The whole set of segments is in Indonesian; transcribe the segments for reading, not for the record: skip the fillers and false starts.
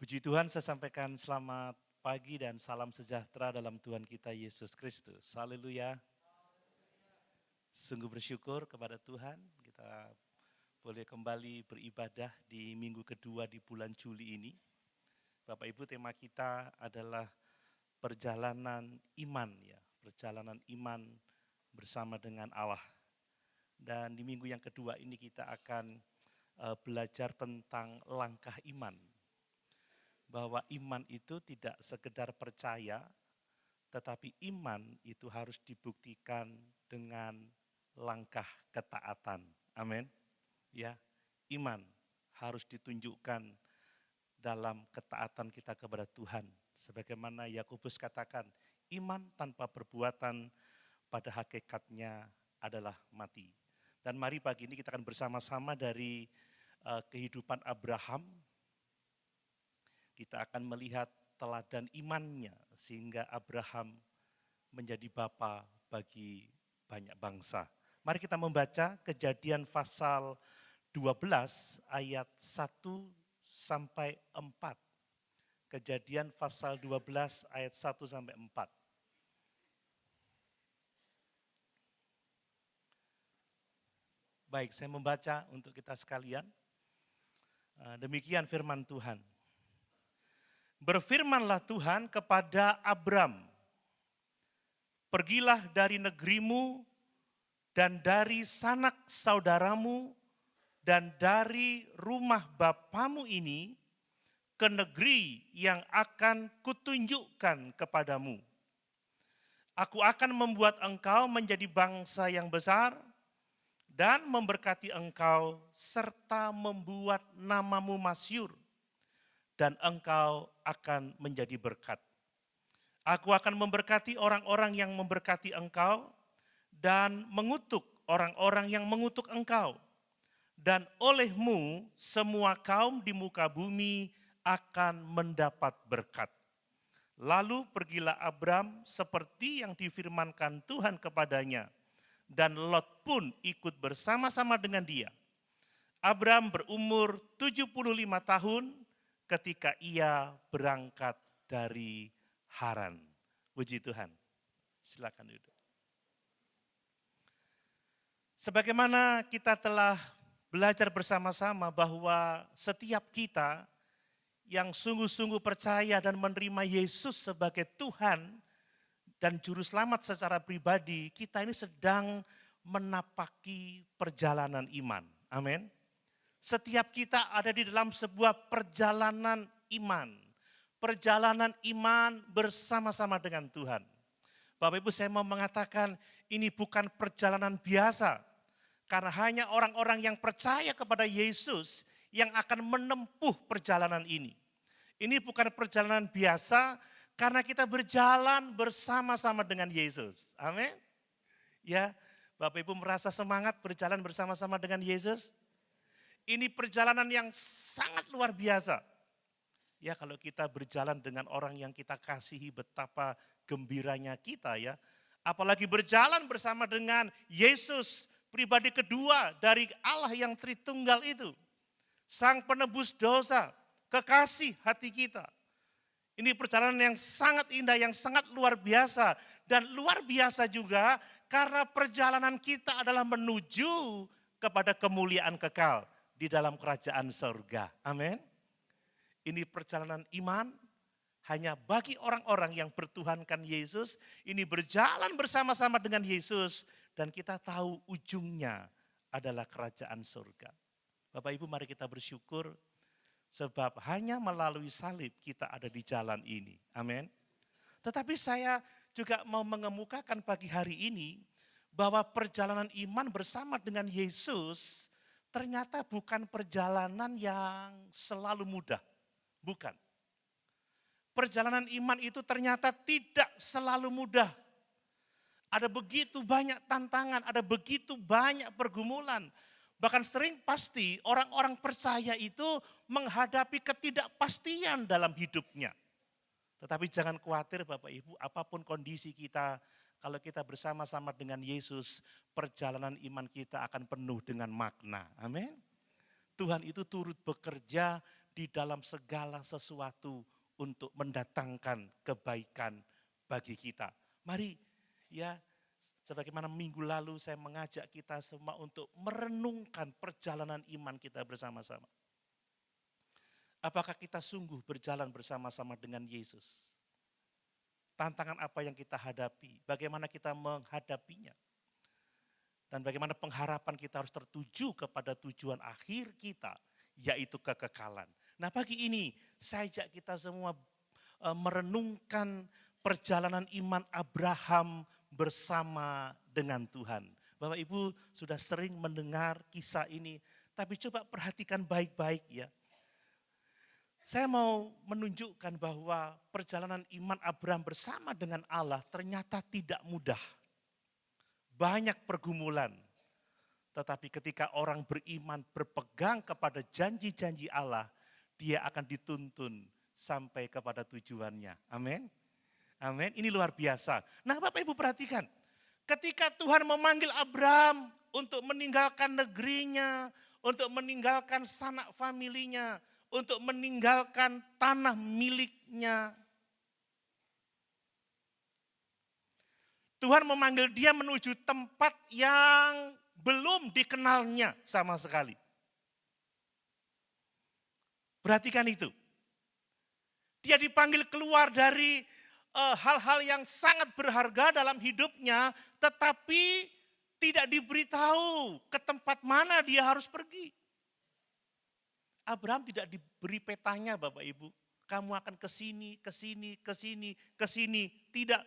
Puji Tuhan, saya sampaikan selamat pagi dan salam sejahtera dalam Tuhan kita Yesus Kristus. Haleluya. Sungguh bersyukur kepada Tuhan, kita boleh kembali beribadah di minggu kedua di bulan Juli ini. Bapak Ibu, tema kita adalah perjalanan iman ya, perjalanan iman bersama dengan Allah. Dan di minggu yang kedua ini kita akan belajar tentang langkah iman. Bahwa iman itu tidak sekedar percaya, tetapi iman itu harus dibuktikan dengan langkah ketaatan. Amin. Ya, iman harus ditunjukkan dalam ketaatan kita kepada Tuhan. Sebagaimana Yakobus katakan, iman tanpa perbuatan pada hakikatnya adalah mati. Dan mari pagi ini kita akan bersama-sama dari kehidupan Abraham. Kita akan melihat teladan imannya sehingga Abraham menjadi bapa bagi banyak bangsa. Mari kita membaca Kejadian pasal 12 ayat 1 sampai 4. Kejadian pasal 12 ayat 1 sampai 4. Baik, saya membaca untuk kita sekalian. Demikian firman Tuhan. Berfirmanlah Tuhan kepada Abram, pergilah dari negerimu dan dari sanak saudaramu dan dari rumah bapamu ini ke negeri yang akan kutunjukkan kepadamu. Aku akan membuat engkau menjadi bangsa yang besar dan memberkati engkau serta membuat namamu masyhur. Dan engkau akan menjadi berkat. Aku akan memberkati orang-orang yang memberkati engkau dan mengutuk orang-orang yang mengutuk engkau. Dan olehmu semua kaum di muka bumi akan mendapat berkat. Lalu pergilah Abram seperti yang difirmankan Tuhan kepadanya. Dan Lot pun ikut bersama-sama dengan dia. Abram berumur 75 tahun ketika ia berangkat dari Haran. Puji Tuhan. Silakan duduk. Sebagaimana kita telah belajar bersama-sama bahwa setiap kita yang sungguh-sungguh percaya dan menerima Yesus sebagai Tuhan dan Juru Selamat secara pribadi, kita ini sedang menapaki perjalanan iman. Amin. Setiap kita ada di dalam sebuah perjalanan iman. Perjalanan iman bersama-sama dengan Tuhan. Bapak Ibu, saya mau mengatakan ini bukan perjalanan biasa. Karena hanya orang-orang yang percaya kepada Yesus yang akan menempuh perjalanan ini. Ini bukan perjalanan biasa karena kita berjalan bersama-sama dengan Yesus. Amin. Ya, Bapak Ibu merasa semangat berjalan bersama-sama dengan Yesus? Ini perjalanan yang sangat luar biasa. Ya, kalau kita berjalan dengan orang yang kita kasihi, betapa gembiranya kita ya. Apalagi berjalan bersama dengan Yesus, pribadi kedua dari Allah yang Tritunggal itu. Sang penebus dosa, kekasih hati kita. Ini perjalanan yang sangat indah, yang sangat luar biasa. Dan luar biasa juga karena perjalanan kita adalah menuju kepada kemuliaan kekal di dalam kerajaan surga. Amin. Ini perjalanan iman hanya bagi orang-orang yang bertuhankan Yesus. Ini berjalan bersama-sama dengan Yesus dan kita tahu ujungnya adalah kerajaan surga. Bapak Ibu, mari kita bersyukur sebab hanya melalui salib kita ada di jalan ini. Amin. Tetapi saya juga mau mengemukakan pagi hari ini bahwa perjalanan iman bersama dengan Yesus ternyata bukan perjalanan yang selalu mudah. Bukan. Perjalanan iman itu ternyata tidak selalu mudah. Ada begitu banyak tantangan, ada begitu banyak pergumulan. Bahkan sering pasti orang-orang percaya itu menghadapi ketidakpastian dalam hidupnya. Tetapi jangan khawatir Bapak Ibu, apapun kondisi kita, kalau kita bersama-sama dengan Yesus, perjalanan iman kita akan penuh dengan makna. Amin. Tuhan itu turut bekerja di dalam segala sesuatu untuk mendatangkan kebaikan bagi kita. Mari ya, sebagaimana minggu lalu saya mengajak kita semua untuk merenungkan perjalanan iman kita bersama-sama. Apakah kita sungguh berjalan bersama-sama dengan Yesus? Tantangan apa yang kita hadapi? Bagaimana kita menghadapinya? Dan bagaimana pengharapan kita harus tertuju kepada tujuan akhir kita, yaitu kekekalan. Nah pagi ini saya ajak kita semua merenungkan perjalanan iman Abraham bersama dengan Tuhan. Bapak Ibu sudah sering mendengar kisah ini, tapi coba perhatikan baik-baik ya. Saya mau menunjukkan bahwa perjalanan iman Abraham bersama dengan Allah ternyata tidak mudah. Banyak pergumulan. Tetapi ketika orang beriman berpegang kepada janji-janji Allah, dia akan dituntun sampai kepada tujuannya. Amin. Amin. Ini luar biasa. Nah Bapak Ibu perhatikan. Ketika Tuhan memanggil Abraham untuk meninggalkan negerinya, untuk meninggalkan sanak familinya, untuk meninggalkan tanah miliknya. Tuhan memanggil dia menuju tempat yang belum dikenalnya sama sekali. Perhatikan itu. Dia dipanggil keluar dari hal-hal yang sangat berharga dalam hidupnya, tetapi tidak diberitahu ke tempat mana dia harus pergi. Abraham tidak diberi petanya Bapak Ibu. Kamu akan ke sini, ke sini, ke sini, ke sini. Tidak.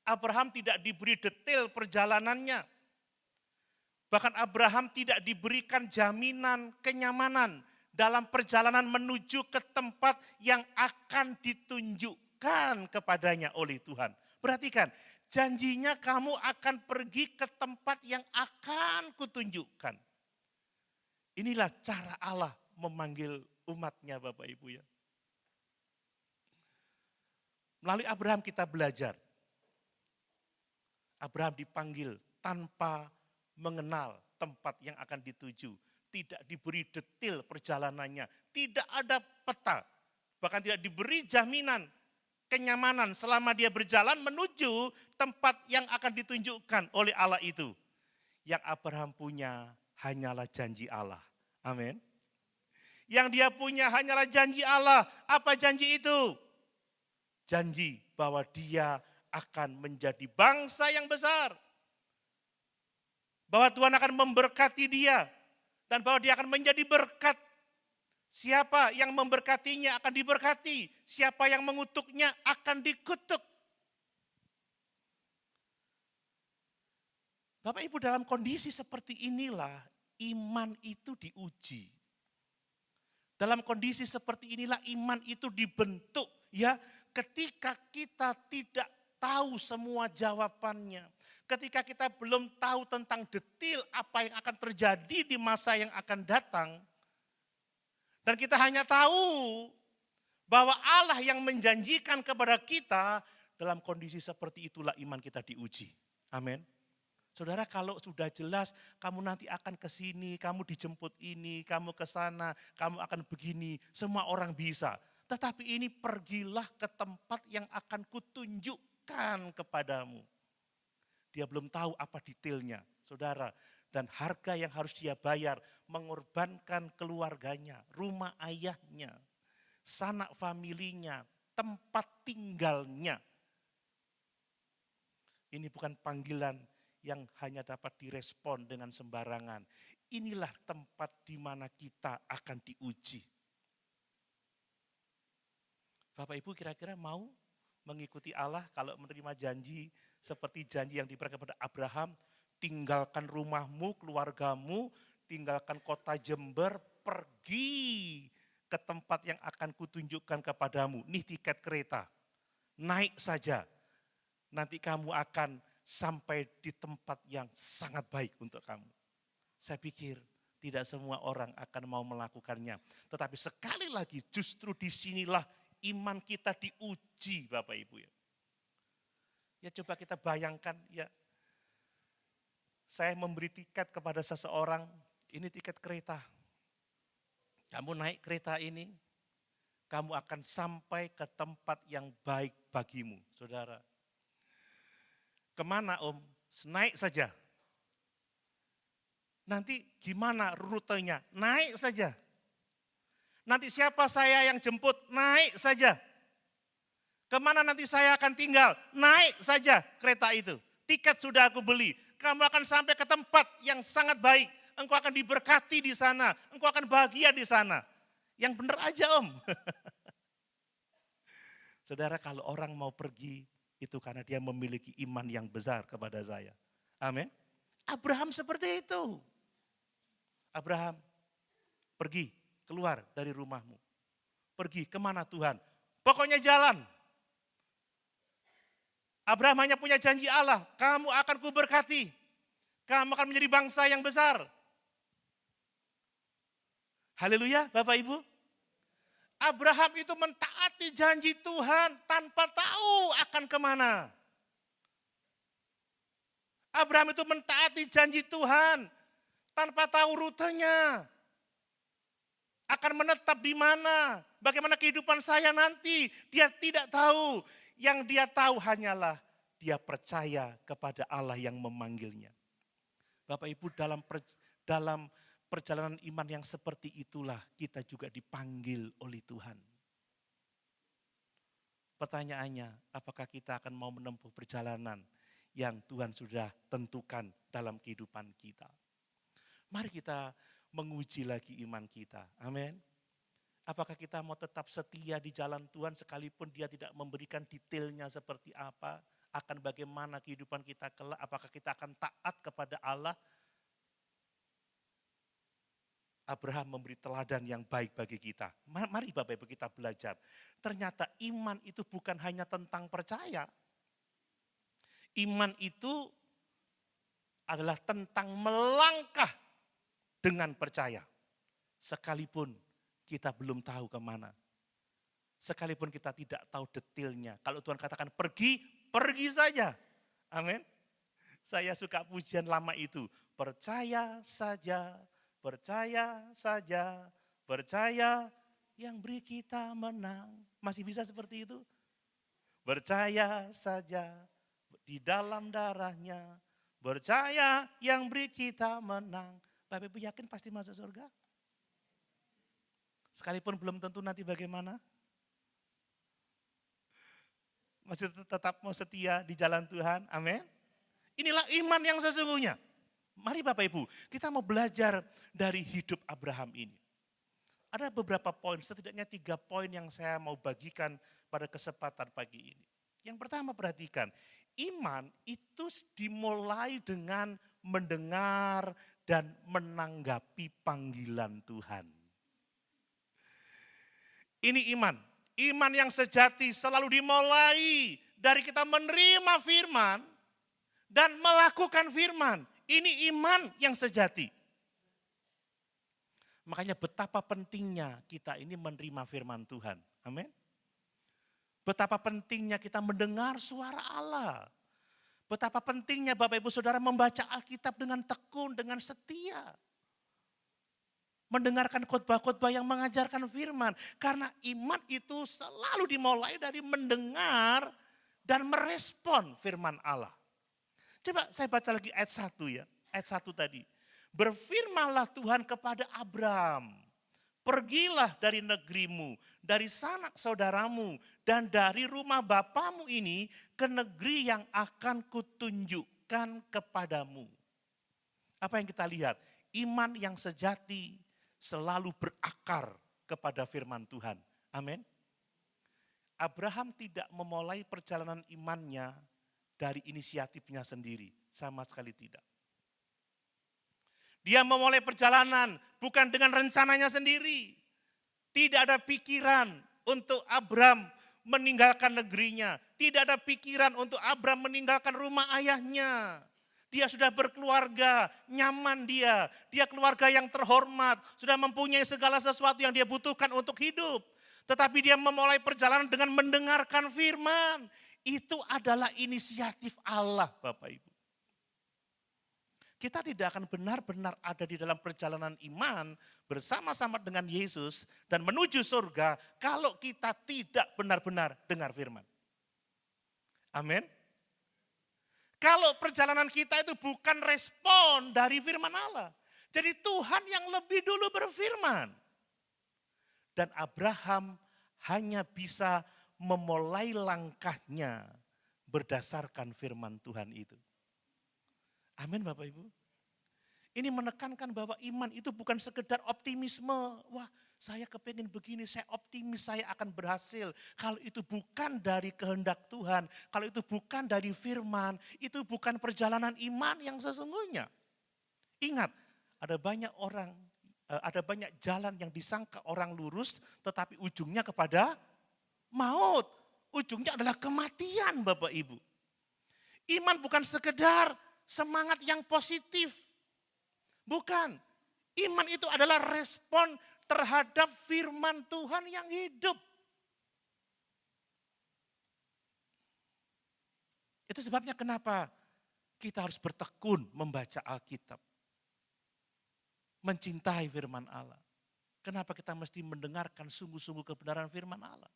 Abraham tidak diberi detail perjalanannya. Bahkan Abraham tidak diberikan jaminan kenyamanan dalam perjalanan menuju ke tempat yang akan ditunjukkan kepadanya oleh Tuhan. Perhatikan, janjinya kamu akan pergi ke tempat yang akan kutunjukkan. Inilah cara Allah memanggil umatnya Bapak Ibu ya. Melalui Abraham kita belajar. Abraham dipanggil tanpa mengenal tempat yang akan dituju. Tidak diberi detail perjalanannya. Tidak ada peta. Bahkan tidak diberi jaminan kenyamanan selama dia berjalan menuju tempat yang akan ditunjukkan oleh Allah itu. Yang Abraham punya hanyalah janji Allah. Amin. Yang dia punya hanyalah janji Allah. Apa janji itu? Janji bahwa dia akan menjadi bangsa yang besar. Bahwa Tuhan akan memberkati dia. Dan bahwa dia akan menjadi berkat. Siapa yang memberkatinya akan diberkati. Siapa yang mengutuknya akan dikutuk. Bapak Ibu dalam kondisi seperti inilah iman itu diuji. Dalam kondisi seperti inilah iman itu dibentuk ya, ketika kita tidak tahu semua jawabannya. Ketika kita belum tahu tentang detail apa yang akan terjadi di masa yang akan datang. Dan kita hanya tahu bahwa Allah yang menjanjikan kepada kita, dalam kondisi seperti itulah iman kita diuji. Amin. Saudara, kalau sudah jelas kamu nanti akan ke sini, kamu dijemput ini, kamu ke sana, kamu akan begini, semua orang bisa. Tetapi ini pergilah ke tempat yang akan kutunjukkan kepadamu. Dia belum tahu apa detailnya, saudara. Dan harga yang harus dia bayar, mengorbankan keluarganya, rumah ayahnya, sanak familinya, tempat tinggalnya. Ini bukan panggilan yang hanya dapat direspon dengan sembarangan. Inilah tempat di mana kita akan diuji. Bapak Ibu kira-kira mau mengikuti Allah kalau menerima janji seperti janji yang diberikan kepada Abraham, tinggalkan rumahmu, keluargamu, tinggalkan kota Jember, pergi ke tempat yang akan kutunjukkan kepadamu. Nih tiket kereta, naik saja. Nanti kamu akan sampai di tempat yang sangat baik untuk kamu. Saya pikir tidak semua orang akan mau melakukannya. Tetapi sekali lagi justru disinilah iman kita diuji Bapak Ibu ya. Ya coba kita bayangkan ya. Saya memberi tiket kepada seseorang, ini tiket kereta. Kamu naik kereta ini, kamu akan sampai ke tempat yang baik bagimu, saudara. Kemana om? Naik saja. Nanti gimana rutenya? Naik saja. Nanti siapa saya yang jemput? Naik saja. Kemana nanti saya akan tinggal? Naik saja kereta itu. Tiket sudah aku beli. Kamu akan sampai ke tempat yang sangat baik. Engkau akan diberkati di sana. Engkau akan bahagia di sana. Yang benar aja om. Saudara, kalau orang mau pergi, itu karena dia memiliki iman yang besar kepada saya. Amin. Abraham seperti itu. Abraham, pergi, keluar dari rumahmu. Pergi, kemana Tuhan? Pokoknya jalan. Abraham hanya punya janji Allah, kamu akan kuberkati. Kamu akan menjadi bangsa yang besar. Haleluya, Bapak Ibu. Abraham itu mentaati janji Tuhan tanpa tahu akan kemana. Abraham itu mentaati janji Tuhan tanpa tahu rutenya. Akan menetap di mana, bagaimana kehidupan saya nanti. Dia tidak tahu. Yang dia tahu hanyalah dia percaya kepada Allah yang memanggilnya. Bapak Ibu, dalam perjalanan iman yang seperti itulah kita juga dipanggil oleh Tuhan. Pertanyaannya, apakah kita akan mau menempuh perjalanan yang Tuhan sudah tentukan dalam kehidupan kita? Mari kita menguji lagi iman kita. Amin. Apakah kita mau tetap setia di jalan Tuhan sekalipun dia tidak memberikan detailnya seperti apa, akan bagaimana kehidupan kita kelak, apakah kita akan taat kepada Allah? Abraham memberi teladan yang baik bagi kita. Mari Bapak Ibu kita belajar. Ternyata iman itu bukan hanya tentang percaya. Iman itu adalah tentang melangkah dengan percaya. Sekalipun kita belum tahu kemana. Sekalipun kita tidak tahu detailnya. Kalau Tuhan katakan pergi, pergi saja. Amin. Saya suka pujian lama itu. Percaya saja, percaya saja, percaya yang beri kita menang. Masih bisa seperti itu? Percaya saja di dalam darahnya. Percaya yang beri kita menang. Bapak Ibu yakin pasti masuk surga? Sekalipun belum tentu nanti bagaimana? Masih tetap mau setia di jalan Tuhan, amin. Inilah iman yang sesungguhnya. Mari Bapak Ibu, kita mau belajar dari hidup Abraham ini. Ada beberapa poin, setidaknya 3 poin yang saya mau bagikan pada kesempatan pagi ini. Yang pertama perhatikan, iman itu dimulai dengan mendengar dan menanggapi panggilan Tuhan. Ini iman. Iman yang sejati selalu dimulai dari kita menerima firman dan melakukan firman. Ini iman yang sejati. Makanya betapa pentingnya kita ini menerima firman Tuhan. Amin. Betapa pentingnya kita mendengar suara Allah. Betapa pentingnya Bapak Ibu Saudara membaca Alkitab dengan tekun, dengan setia. Mendengarkan khotbah-khotbah yang mengajarkan firman. Karena iman itu selalu dimulai dari mendengar dan merespon firman Allah. Coba saya baca lagi ayat 1 ya. Ayat 1 tadi. Berfirmanlah Tuhan kepada Abraham. Pergilah dari negerimu, dari sanak saudaramu, dan dari rumah bapamu ini ke negeri yang akan kutunjukkan kepadamu. Apa yang kita lihat? Iman yang sejati selalu berakar kepada firman Tuhan. Amin. Abraham tidak memulai perjalanan imannya dari inisiatifnya sendiri. Sama sekali tidak. Dia memulai perjalanan bukan dengan rencananya sendiri. Tidak ada pikiran untuk Abraham meninggalkan negerinya. Tidak ada pikiran untuk Abraham meninggalkan rumah ayahnya. Dia sudah berkeluarga, nyaman dia. Dia keluarga yang terhormat, sudah mempunyai segala sesuatu yang dia butuhkan untuk hidup. Tetapi dia memulai perjalanan dengan mendengarkan firman. Itu adalah inisiatif Allah, Bapak Ibu. Kita tidak akan benar-benar ada di dalam perjalanan iman bersama-sama dengan Yesus dan menuju surga kalau kita tidak benar-benar dengar firman. Amin. Kalau perjalanan kita itu bukan respon dari firman Allah. Jadi Tuhan yang lebih dulu berfirman. Dan Abraham hanya bisa memulai langkahnya berdasarkan firman Tuhan itu. Amin Bapak Ibu. Ini menekankan bahwa iman itu bukan sekedar optimisme. Wah, saya kepengen begini, saya optimis saya akan berhasil. Kalau itu bukan dari kehendak Tuhan, kalau itu bukan dari firman, itu bukan perjalanan iman yang sesungguhnya. Ingat, ada banyak orang, ada banyak jalan yang disangka orang lurus, tetapi ujungnya kepada maut. Ujungnya adalah kematian Bapak Ibu. Iman bukan sekedar semangat yang positif. Bukan. Iman itu adalah respon terhadap firman Tuhan yang hidup. Itu sebabnya kenapa kita harus bertekun membaca Alkitab. Mencintai firman Allah. Kenapa kita mesti mendengarkan sungguh-sungguh kebenaran firman Allah.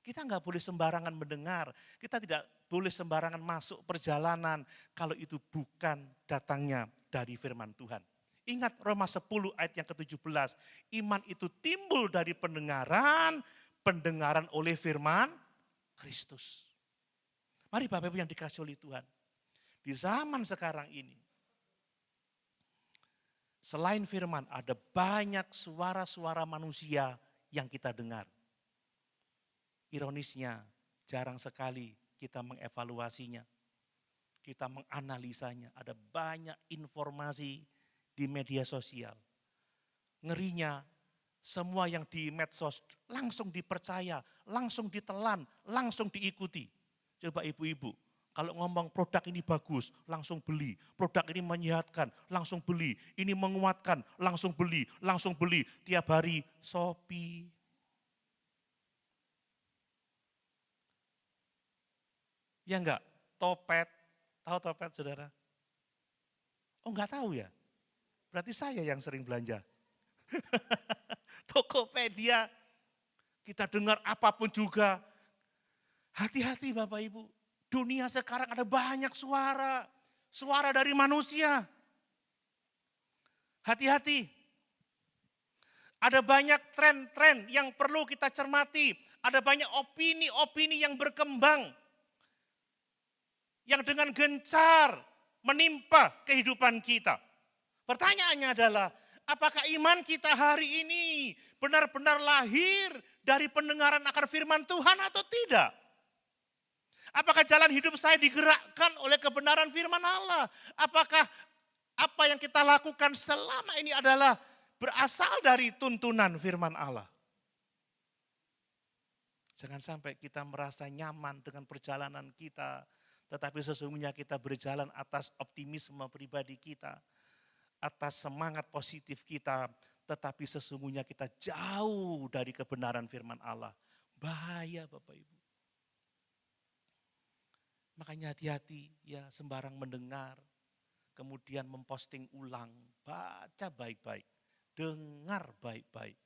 Kita nggak boleh sembarangan mendengar, kita tidak boleh sembarangan masuk perjalanan kalau itu bukan datangnya dari firman Tuhan. Ingat Roma 10 ayat yang ke-17, iman itu timbul dari pendengaran, pendengaran oleh firman Kristus. Mari Bapak Ibu yang dikasihi oleh Tuhan, di zaman sekarang ini, selain firman ada banyak suara-suara manusia yang kita dengar. Ironisnya, jarang sekali kita mengevaluasinya, kita menganalisanya. Ada banyak informasi di media sosial. Ngerinya, semua yang di medsos langsung dipercaya, langsung ditelan, langsung diikuti. Coba ibu-ibu, kalau ngomong produk ini bagus, langsung beli. Produk ini menyehatkan, langsung beli. Ini menguatkan, langsung beli, langsung beli. Tiap hari Shopee. Ya enggak, Topet, tahu Topet saudara? Oh enggak tahu ya, berarti saya yang sering belanja. Tokopedia, kita dengar apapun juga. Hati-hati Bapak Ibu, dunia sekarang ada banyak suara, suara dari manusia. Hati-hati, ada banyak tren-tren yang perlu kita cermati, ada banyak opini-opini yang berkembang. Yang dengan gencar menimpa kehidupan kita. Pertanyaannya adalah, apakah iman kita hari ini benar-benar lahir dari pendengaran akan firman Tuhan atau tidak? Apakah jalan hidup saya digerakkan oleh kebenaran firman Allah? Apakah apa yang kita lakukan selama ini adalah berasal dari tuntunan firman Allah? Jangan sampai kita merasa nyaman dengan perjalanan kita, tetapi sesungguhnya kita berjalan atas optimisme pribadi kita, atas semangat positif kita, tetapi sesungguhnya kita jauh dari kebenaran firman Allah. Bahaya Bapak Ibu. Makanya hati-hati ya, sembarang mendengar, kemudian memposting ulang, baca baik-baik, dengar baik-baik.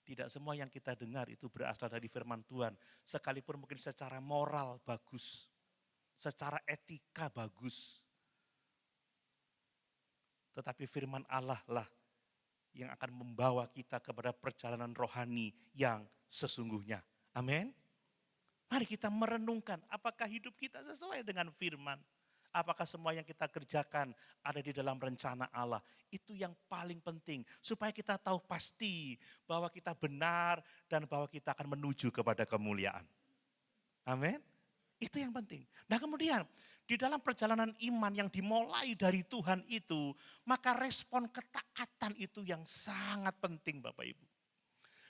Tidak semua yang kita dengar itu berasal dari firman Tuhan, sekalipun mungkin secara moral bagus. Secara etika bagus. Tetapi firman Allah lah yang akan membawa kita kepada perjalanan rohani yang sesungguhnya. Amin. Mari kita merenungkan apakah hidup kita sesuai dengan firman. Apakah semua yang kita kerjakan ada di dalam rencana Allah. Itu yang paling penting. Supaya kita tahu pasti bahwa kita benar dan bahwa kita akan menuju kepada kemuliaan. Amin. Itu yang penting. Nah kemudian di dalam perjalanan iman yang dimulai dari Tuhan itu, maka respon ketaatan itu yang sangat penting Bapak Ibu.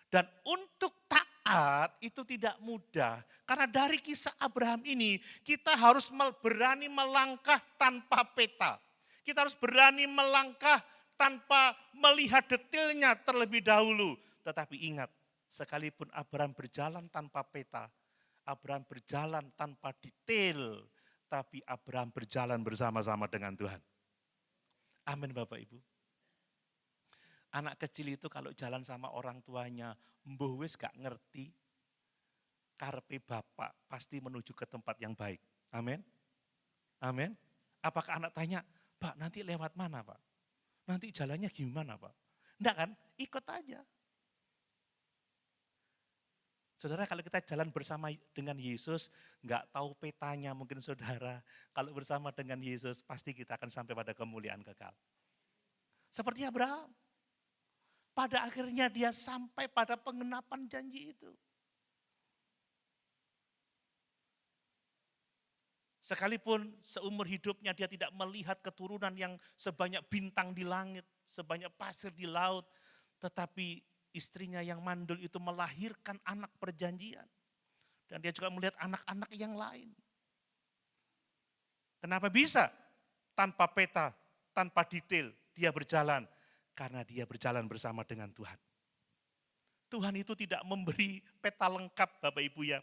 Dan untuk taat itu tidak mudah. Karena dari kisah Abraham ini kita harus berani melangkah tanpa peta. Kita harus berani melangkah tanpa melihat detailnya terlebih dahulu. Tetapi ingat, sekalipun Abraham berjalan tanpa peta, Abraham berjalan tanpa detail, tapi Abraham berjalan bersama-sama dengan Tuhan. Amin Bapak Ibu. Anak kecil itu kalau jalan sama orang tuanya, mbuh wis gak ngerti, karepe bapak pasti menuju ke tempat yang baik. Amin. Amin. Apakah anak tanya, Pak nanti lewat mana Pak? Nanti jalannya gimana Pak? Enggak kan? Ikut aja. Saudara kalau kita jalan bersama dengan Yesus, enggak tahu petanya mungkin saudara. Kalau bersama dengan Yesus pasti kita akan sampai pada kemuliaan kekal. Seperti Abraham. Pada akhirnya dia sampai pada pengenapan janji itu. Sekalipun seumur hidupnya dia tidak melihat keturunan yang sebanyak bintang di langit, sebanyak pasir di laut, tetapi istrinya yang mandul itu melahirkan anak perjanjian. Dan dia juga melihat anak-anak yang lain. Kenapa bisa? Tanpa peta, tanpa detail dia berjalan. Karena dia berjalan bersama dengan Tuhan. Tuhan itu tidak memberi peta lengkap Bapak Ibu ya.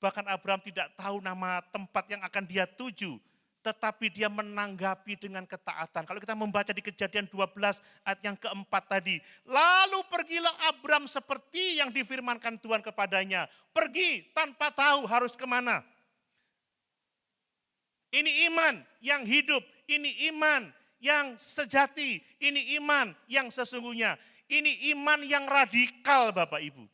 Bahkan Abraham tidak tahu nama tempat yang akan dia tuju. Tetapi dia menanggapi dengan ketaatan. Kalau kita membaca di Kejadian 12 ayat yang keempat tadi. Lalu pergilah Abraham seperti yang difirmankan Tuhan kepadanya. Pergi tanpa tahu harus kemana. Ini iman yang hidup. Ini iman yang sejati. Ini iman yang sesungguhnya. Ini iman yang radikal Bapak Ibu.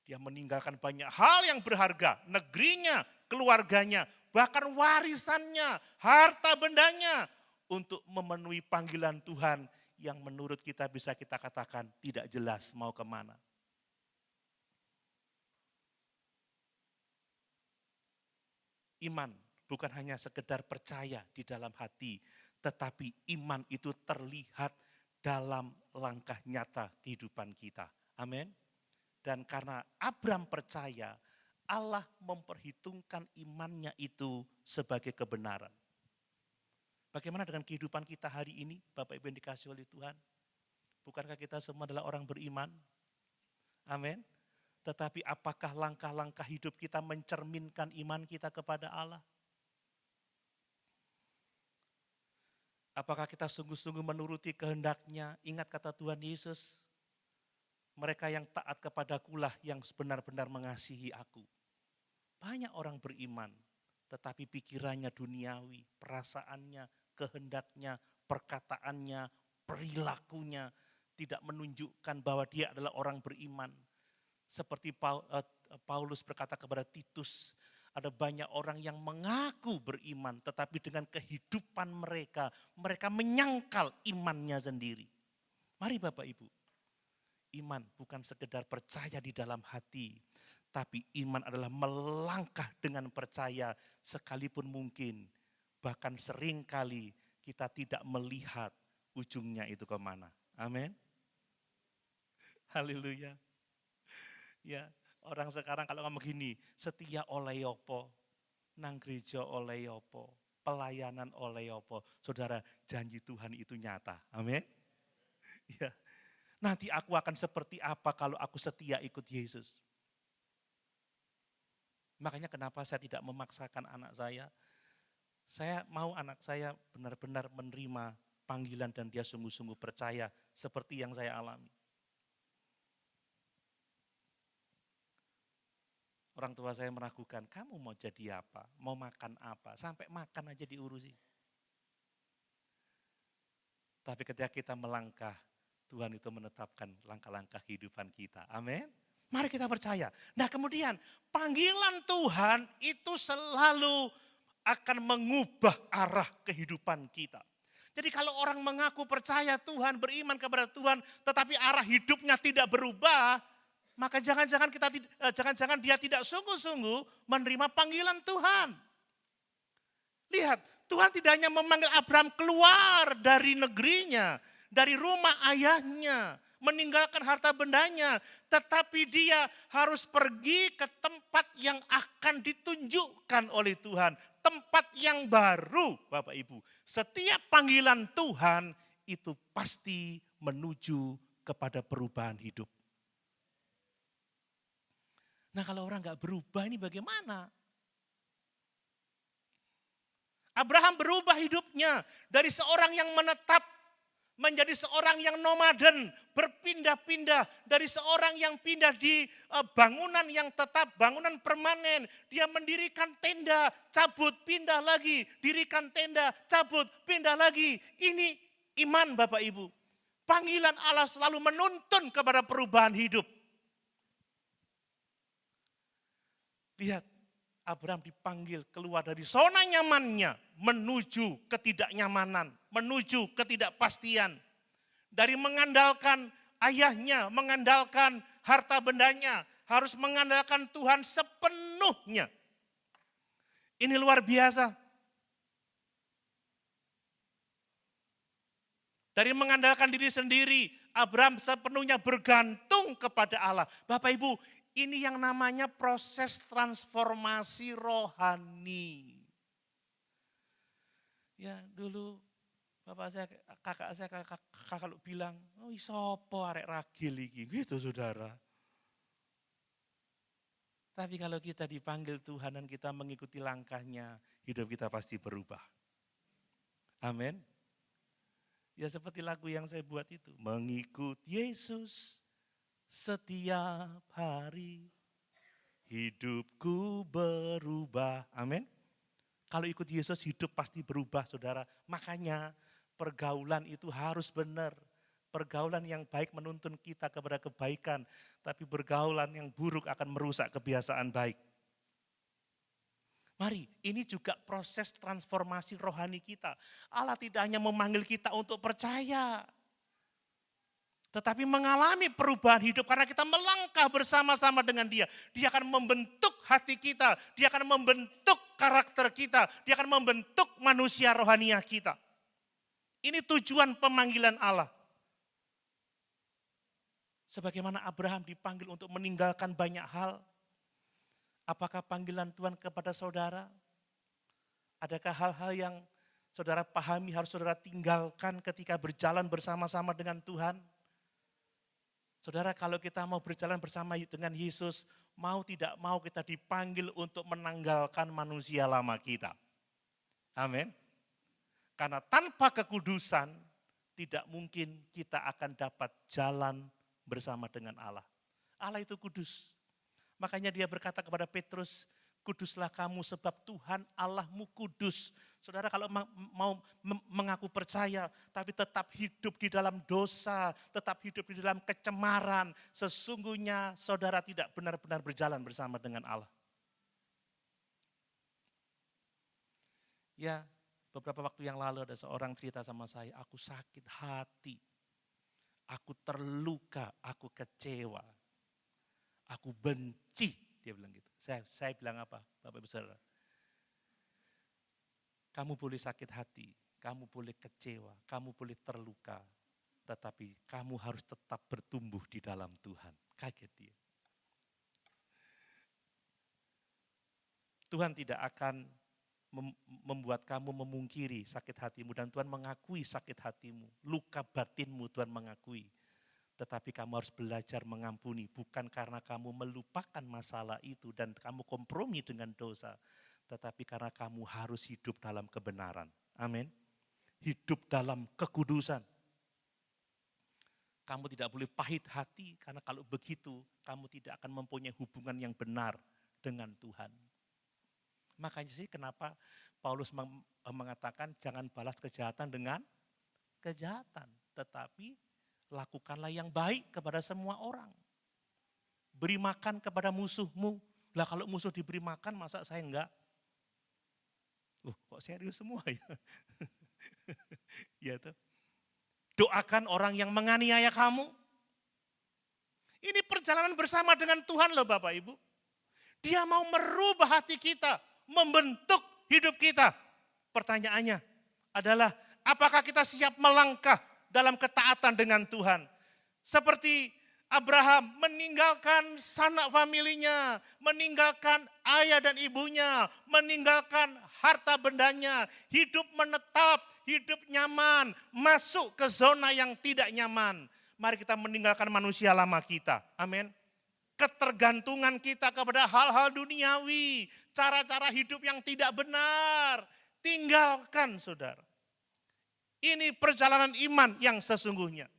Dia meninggalkan banyak hal yang berharga, negerinya, keluarganya, bahkan warisannya, harta bendanya untuk memenuhi panggilan Tuhan yang menurut kita bisa kita katakan tidak jelas mau kemana. Iman bukan hanya sekedar percaya di dalam hati, tetapi iman itu terlihat dalam langkah nyata kehidupan kita. Amin. Dan karena Abraham percaya, Allah memperhitungkan imannya itu sebagai kebenaran. Bagaimana dengan kehidupan kita hari ini, Bapak Ibu yang dikasihi oleh Tuhan? Bukankah kita semua adalah orang beriman? Amin. Tetapi apakah langkah-langkah hidup kita mencerminkan iman kita kepada Allah? Apakah kita sungguh-sungguh menuruti kehendak-Nya? Ingat kata Tuhan Yesus, mereka yang taat kepadakulah yang benar-benar mengasihi aku. Banyak orang beriman, tetapi pikirannya duniawi, perasaannya, kehendaknya, perkataannya, perilakunya tidak menunjukkan bahwa dia adalah orang beriman. Seperti Paulus berkata kepada Titus, ada banyak orang yang mengaku beriman, tetapi dengan kehidupan mereka, mereka menyangkal imannya sendiri. Mari Bapak Ibu. Iman bukan sekedar percaya di dalam hati, tapi iman adalah melangkah dengan percaya sekalipun mungkin. Bahkan seringkali kita tidak melihat ujungnya itu kemana. Amin. Haleluya. Ya, orang sekarang kalau ngomong gini, setia oleh yopo, nang gereja oleh yopo, pelayanan oleh yopo. Saudara, janji Tuhan itu nyata. Amin. Ya. Nanti aku akan seperti apa kalau aku setia ikut Yesus. Makanya kenapa saya tidak memaksakan anak saya. Saya mau anak saya benar-benar menerima panggilan dan dia sungguh-sungguh percaya seperti yang saya alami. Orang tua saya meragukan, kamu mau jadi apa? Mau makan apa? Sampai makan aja diurusi. Tapi ketika kita melangkah, Tuhan itu menetapkan langkah-langkah kehidupan kita. Amin. Mari kita percaya. Nah kemudian panggilan Tuhan itu selalu akan mengubah arah kehidupan kita. Jadi kalau orang mengaku percaya Tuhan, beriman kepada Tuhan, tetapi arah hidupnya tidak berubah, maka jangan-jangan dia tidak sungguh-sungguh menerima panggilan Tuhan. Lihat, Tuhan tidak hanya memanggil Abraham keluar dari negerinya, dari rumah ayahnya, meninggalkan harta bendanya, tetapi dia harus pergi ke tempat yang akan ditunjukkan oleh Tuhan, tempat yang baru, Bapak Ibu. Setiap panggilan Tuhan itu pasti menuju kepada perubahan hidup. Nah kalau orang nggak berubah ini bagaimana? Abraham berubah hidupnya dari seorang yang menetap menjadi seorang yang nomaden, berpindah-pindah dari seorang yang pindah di bangunan yang tetap, bangunan permanen. Dia mendirikan tenda, cabut, pindah lagi, dirikan tenda, cabut, pindah lagi. Ini iman Bapak Ibu. Panggilan Allah selalu menuntun kepada perubahan hidup. Lihat, Abraham dipanggil keluar dari zona nyamannya menuju ketidaknyamanan, menuju ketidakpastian. Dari mengandalkan ayahnya, mengandalkan harta bendanya, harus mengandalkan Tuhan sepenuhnya. Ini luar biasa. Dari mengandalkan diri sendiri, Abraham sepenuhnya bergantung kepada Allah. Bapak Ibu, ini yang namanya proses transformasi rohani. Ya dulu bapak saya, kakak lu bilang, oh isopo arek ragil iki, gitu saudara. Tapi kalau kita dipanggil Tuhan dan kita mengikuti langkahnya, hidup kita pasti berubah. Amin. Ya seperti lagu yang saya buat itu, mengikut Yesus setiap hari hidupku berubah. Amin. Kalau ikut Yesus hidup pasti berubah saudara. Makanya pergaulan itu harus benar. Pergaulan yang baik menuntun kita kepada kebaikan. Tapi pergaulan yang buruk akan merusak kebiasaan baik. Mari, ini juga proses transformasi rohani kita. Allah tidak hanya memanggil kita untuk percaya, tetapi mengalami perubahan hidup karena kita melangkah bersama-sama dengan Dia. Dia akan membentuk hati kita, Dia akan membentuk karakter kita, Dia akan membentuk manusia rohaniah kita. Ini tujuan pemanggilan Allah. Sebagaimana Abraham dipanggil untuk meninggalkan banyak hal. Apakah panggilan Tuhan kepada saudara? Adakah hal-hal yang saudara pahami harus saudara tinggalkan ketika berjalan bersama-sama dengan Tuhan? Saudara, kalau kita mau berjalan bersama dengan Yesus, mau tidak mau kita dipanggil untuk menanggalkan manusia lama kita. Amin. Karena tanpa kekudusan, tidak mungkin kita akan dapat jalan bersama dengan Allah. Allah itu kudus. Makanya dia berkata kepada Petrus, kuduslah kamu sebab Tuhan Allahmu kudus. Saudara kalau mau mengaku percaya tapi tetap hidup di dalam dosa, tetap hidup di dalam kecemaran, sesungguhnya saudara tidak benar-benar berjalan bersama dengan Allah. Ya, beberapa waktu yang lalu ada seorang cerita sama saya, aku sakit hati, aku terluka, aku kecewa, aku benci, dia bilang gitu. Saya bilang apa, Bapak Ibu Saudara? Kamu boleh sakit hati, kamu boleh kecewa, kamu boleh terluka, tetapi kamu harus tetap bertumbuh di dalam Tuhan. Kaget dia. Tuhan tidak akan membuat kamu memungkiri sakit hatimu dan Tuhan mengakui sakit hatimu, luka batinmu Tuhan mengakui. Tetapi kamu harus belajar mengampuni, bukan karena kamu melupakan masalah itu dan kamu kompromi dengan dosa, tetapi karena kamu harus hidup dalam kebenaran. Amin. Hidup dalam kekudusan. Kamu tidak boleh pahit hati, karena kalau begitu kamu tidak akan mempunyai hubungan yang benar dengan Tuhan. Makanya sih kenapa Paulus mengatakan jangan balas kejahatan dengan kejahatan, tetapi lakukanlah yang baik kepada semua orang. Beri makan kepada musuhmu. Lah kalau musuh diberi makan, masa saya enggak? Kok serius semua ya? Ya tuh. Doakan orang yang menganiaya kamu. Ini perjalanan bersama dengan Tuhan loh Bapak Ibu. Dia mau merubah hati kita, membentuk hidup kita. Pertanyaannya adalah apakah kita siap melangkah dalam ketaatan dengan Tuhan. Seperti Abraham meninggalkan sanak familinya, meninggalkan ayah dan ibunya, meninggalkan harta bendanya, hidup menetap, hidup nyaman, masuk ke zona yang tidak nyaman. Mari kita meninggalkan manusia lama kita. Amin. Ketergantungan kita kepada hal-hal duniawi, cara-cara hidup yang tidak benar. tinggalkan saudara. Ini perjalanan iman yang sesungguhnya.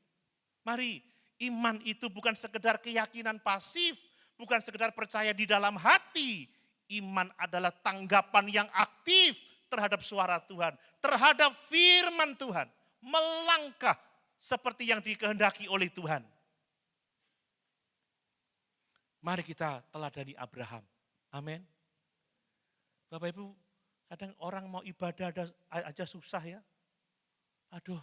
Mari, iman itu bukan sekedar keyakinan pasif, bukan sekedar percaya di dalam hati. Iman adalah tanggapan yang aktif terhadap suara Tuhan, terhadap firman Tuhan. Melangkah seperti yang dikehendaki oleh Tuhan. Mari kita teladani Abraham. Amin. Bapak Ibu, kadang orang mau ibadah aja susah ya. Aduh,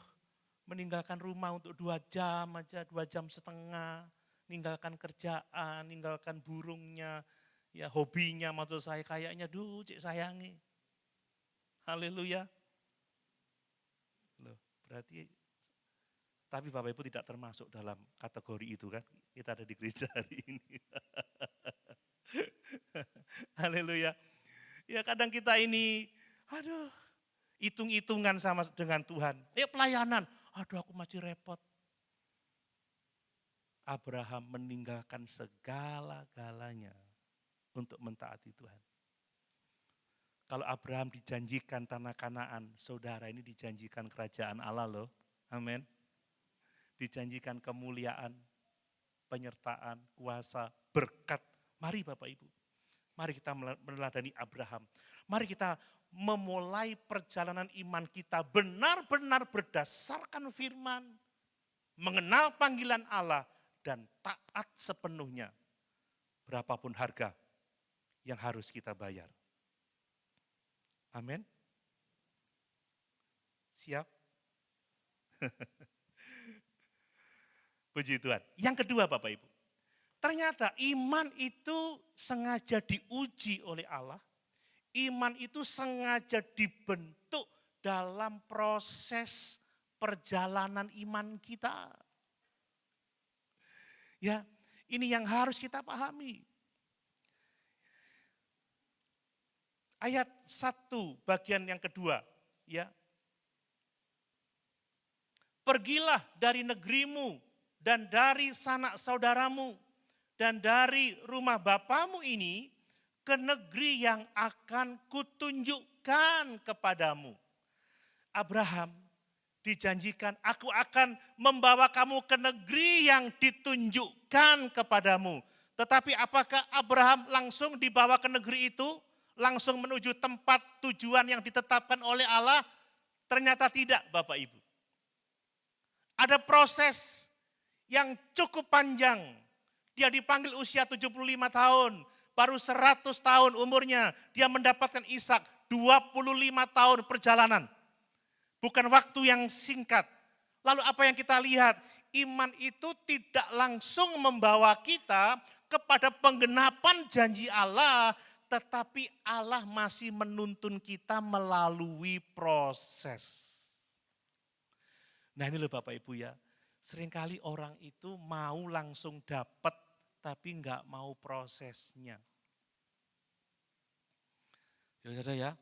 meninggalkan rumah untuk 2 jam aja, 2 jam setengah. Ninggalkan kerjaan, ninggalkan burungnya, ya hobinya maksud saya kayaknya, cik sayangi. Haleluya. Loh, berarti, tapi Bapak Ibu tidak termasuk dalam kategori itu kan. Kita ada di gereja hari ini. Haleluya. Ya kadang kita ini, hitung-hitungan sama dengan Tuhan. Pelayanan, aku masih repot. Abraham meninggalkan segala-galanya untuk mentaati Tuhan. Kalau Abraham dijanjikan tanah Kanaan, saudara ini dijanjikan kerajaan Allah loh. Amin. Dijanjikan kemuliaan, penyertaan, kuasa, berkat. Mari Bapak Ibu, mari kita meneladani Abraham. Mari kita memulai perjalanan iman kita benar-benar berdasarkan firman, mengenal panggilan Allah, dan taat sepenuhnya berapapun harga yang harus kita bayar. Amin. Siap? Puji Tuhan. Yang kedua Bapak Ibu, ternyata iman itu sengaja diuji oleh Allah. Iman itu sengaja dibentuk dalam proses perjalanan iman kita. Ya, ini yang harus kita pahami. Ayat 1 bagian yang kedua, ya. Pergilah dari negerimu dan dari sanak saudaramu dan dari rumah bapamu ini ke negeri yang akan kutunjukkan kepadamu. Abraham dijanjikan, aku akan membawa kamu ke negeri yang ditunjukkan kepadamu. Tetapi apakah Abraham langsung dibawa ke negeri itu? Langsung menuju tempat tujuan yang ditetapkan oleh Allah? Ternyata tidak Bapak Ibu. Ada proses yang cukup panjang. Dia dipanggil usia 75 tahun, baru 100 tahun umurnya. Dia mendapatkan Ishak, 25 tahun perjalanan. Bukan waktu yang singkat. Lalu apa yang kita lihat? Iman itu tidak langsung membawa kita kepada penggenapan janji Allah, tetapi Allah masih menuntun kita melalui proses. Nah ini loh Bapak Ibu ya, seringkali orang itu mau langsung dapat tapi enggak mau prosesnya. Ya,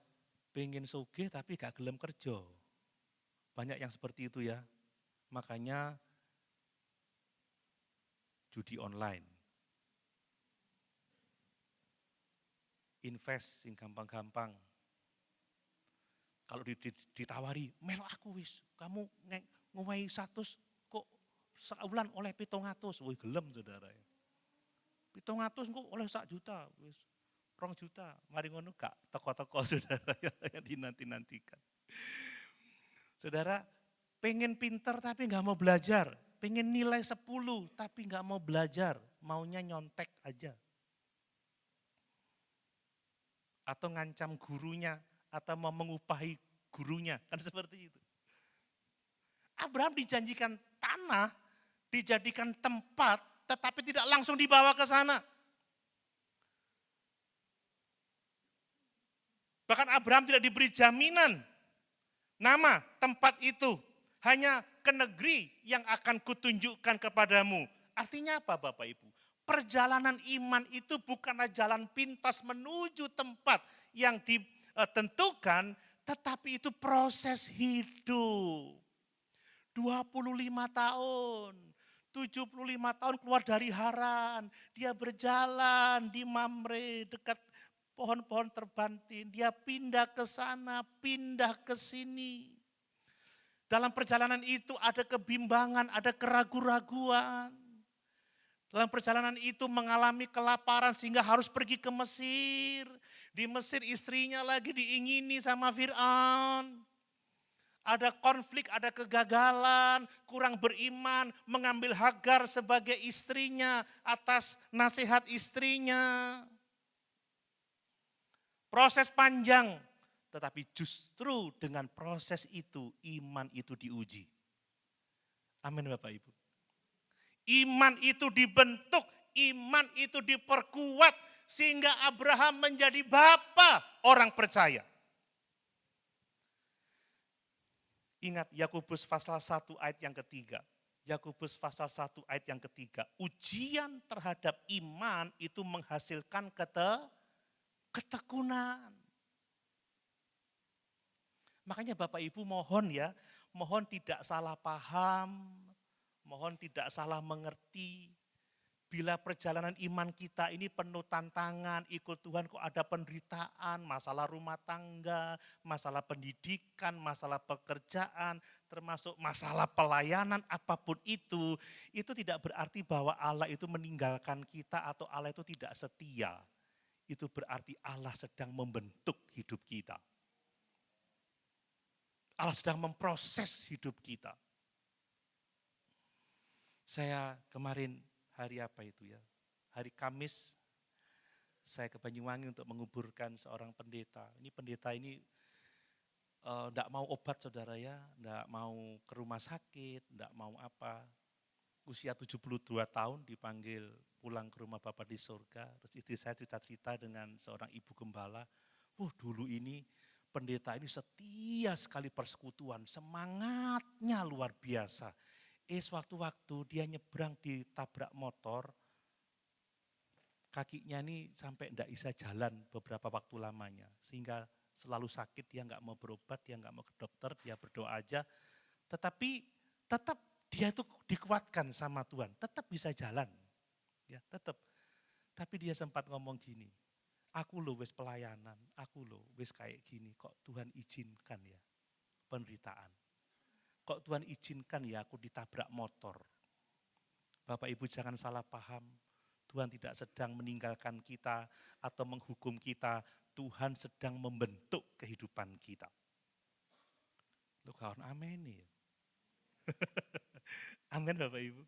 pengen sugih tapi gak gelem kerja. Banyak yang seperti itu ya, makanya judi online. Invest yang gampang-gampang. Kalau ditawari, melok aku wis, kamu ngowahi 100 kok sebulan oleh 700, wih gelem saudara. 700 kok oleh 1 juta, wis 2 juta. Mari ngono gak teko-teko saudara yang dinanti-nantikan. Saudara, pengen pinter tapi gak mau belajar, pengen nilai 10 tapi gak mau belajar, maunya nyontek aja. Atau ngancam gurunya, atau mau mengupahi gurunya, kan seperti itu. Abraham dijanjikan tanah, dijadikan tempat, tetapi tidak langsung dibawa ke sana. Bahkan Abraham tidak diberi jaminan nama tempat itu, hanya ke negeri yang akan kutunjukkan kepadamu. Artinya apa Bapak Ibu? Perjalanan iman itu bukanlah jalan pintas menuju tempat yang ditentukan, tetapi itu proses hidup. 25 tahun, 75 tahun keluar dari Haran, dia berjalan di Mamre dekat pohon-pohon terbantin, dia pindah ke sana, pindah ke sini. Dalam perjalanan itu ada kebimbangan, ada keraguan-raguan. Dalam perjalanan itu mengalami kelaparan sehingga harus pergi ke Mesir. Di Mesir istrinya lagi diingini sama Fir'aun. Ada konflik, ada kegagalan, kurang beriman, mengambil Hagar sebagai istrinya atas nasihat istrinya. Proses panjang, tetapi justru dengan proses itu iman itu diuji. Amin Bapak Ibu. Iman itu dibentuk, iman itu diperkuat sehingga Abraham menjadi bapa orang percaya. Ingat Yakobus pasal 1 ayat yang ketiga. Yakobus pasal 1 ayat yang ketiga. Ujian terhadap iman itu menghasilkan ketekunan. Makanya Bapak Ibu mohon ya, mohon tidak salah paham, mohon tidak salah mengerti. Bila perjalanan iman kita ini penuh tantangan, ikut Tuhan kok ada penderitaan, masalah rumah tangga, masalah pendidikan, masalah pekerjaan, termasuk masalah pelayanan, apapun itu tidak berarti bahwa Allah itu meninggalkan kita atau Allah itu tidak setia. Itu berarti Allah sedang membentuk hidup kita. Allah sedang memproses hidup kita. Saya kemarin hari apa itu ya? Hari Kamis saya ke Banyuwangi untuk menguburkan seorang pendeta. Ini pendeta ini enggak mau obat saudara ya, enggak mau ke rumah sakit, enggak mau apa. Usia 72 tahun dipanggil pulang ke rumah Bapa di surga. Terus istri saya cerita-cerita dengan seorang ibu gembala. Dulu ini pendeta ini setia sekali persekutuan, semangatnya luar biasa. Sewaktu-waktu dia nyebrang ditabrak motor, kakinya ini sampai enggak bisa jalan beberapa waktu lamanya. Sehingga selalu sakit, dia enggak mau berobat, dia enggak mau ke dokter, dia berdoa aja. Tetapi tetap dia itu dikuatkan sama Tuhan, tetap bisa jalan. Ya, tetap. Tapi dia sempat ngomong gini, aku loh wis pelayanan, aku loh wis kayak gini, kok Tuhan izinkan ya penderitaan. Kok Tuhan izinkan ya aku ditabrak motor. Bapak Ibu jangan salah paham, Tuhan tidak sedang meninggalkan kita atau menghukum kita, Tuhan sedang membentuk kehidupan kita. Loh kawan, amin ya. Amin Bapak Ibu.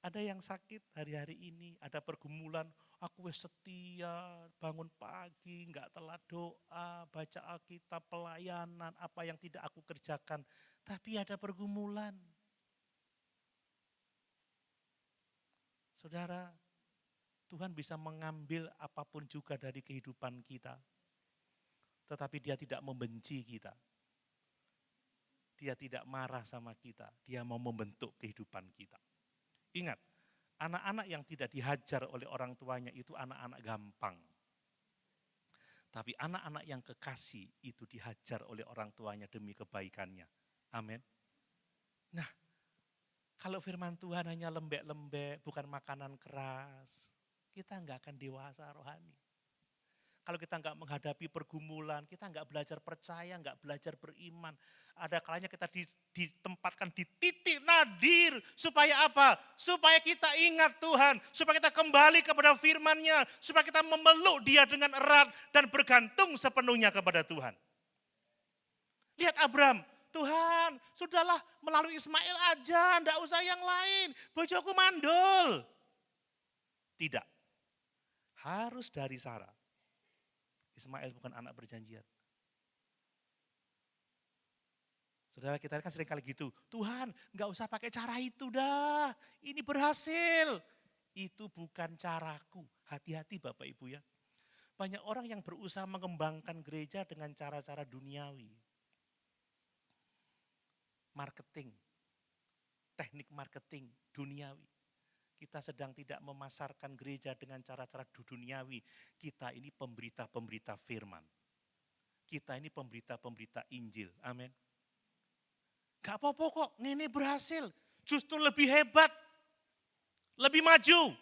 Ada yang sakit hari-hari ini, ada pergumulan, aku wis setia, bangun pagi, enggak telat doa, baca Alkitab, pelayanan, apa yang tidak aku kerjakan. Tapi ada pergumulan. Saudara, Tuhan bisa mengambil apapun juga dari kehidupan kita. Tetapi dia tidak membenci kita. Dia tidak marah sama kita, dia mau membentuk kehidupan kita. Ingat, anak-anak yang tidak dihajar oleh orang tuanya itu anak-anak gampang. Tapi anak-anak yang kekasih itu dihajar oleh orang tuanya demi kebaikannya. Amin. Nah, kalau firman Tuhan hanya lembek-lembek, bukan makanan keras, kita enggak akan dewasa rohani. Kalau kita enggak menghadapi pergumulan, kita enggak belajar percaya, enggak belajar beriman. Ada kalanya kita ditempatkan di titik nadir. Supaya apa? Supaya kita ingat Tuhan. Supaya kita kembali kepada firman-Nya. Supaya kita memeluk Dia dengan erat dan bergantung sepenuhnya kepada Tuhan. Lihat Abraham. Tuhan, sudahlah melalui Ismail aja, enggak usah yang lain. Bojoku mandul. Tidak. Harus dari Sarah. Ismail bukan anak perjanjian. Saudara kita kan sering kali gitu, Tuhan enggak usah pakai cara itu dah, ini berhasil. Itu bukan caraku, hati-hati Bapak Ibu ya. Banyak orang yang berusaha mengembangkan gereja dengan cara-cara duniawi. Marketing, teknik marketing duniawi. Kita sedang tidak memasarkan gereja dengan cara-cara duniawi. Kita ini pemberita-pemberita firman. Kita ini pemberita-pemberita Injil. Amin. Gak apa-apa kok, Nenek berhasil. Justru lebih hebat. Lebih maju.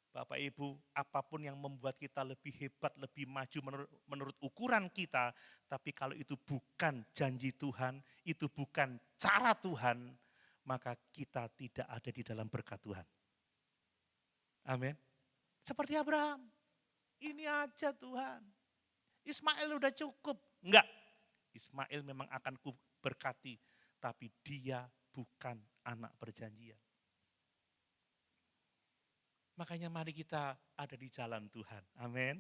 Bapak Ibu, apapun yang membuat kita lebih hebat, lebih maju menurut ukuran kita, tapi kalau itu bukan janji Tuhan, itu bukan cara Tuhan, maka kita tidak ada di dalam berkat Tuhan. Amin. Seperti Abraham, ini aja Tuhan. Ismail udah cukup. Enggak, Ismail memang akan ku berkati, tapi dia bukan anak perjanjian. Makanya mari kita ada di jalan Tuhan. Amin.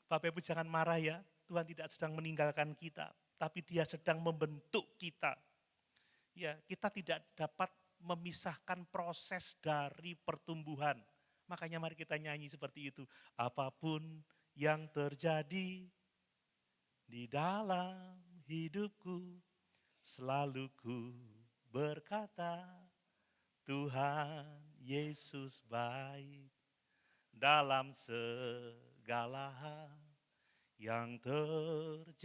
Bapak Ibu jangan marah ya, Tuhan tidak sedang meninggalkan kita, tapi Dia sedang membentuk kita. Ya, kita tidak dapat memisahkan proses dari pertumbuhan. Makanya mari kita nyanyi seperti itu. Apapun yang terjadi di dalam hidupku, selalu ku berkata, Tuhan Yesus baik dalam segala hal yang terjadi.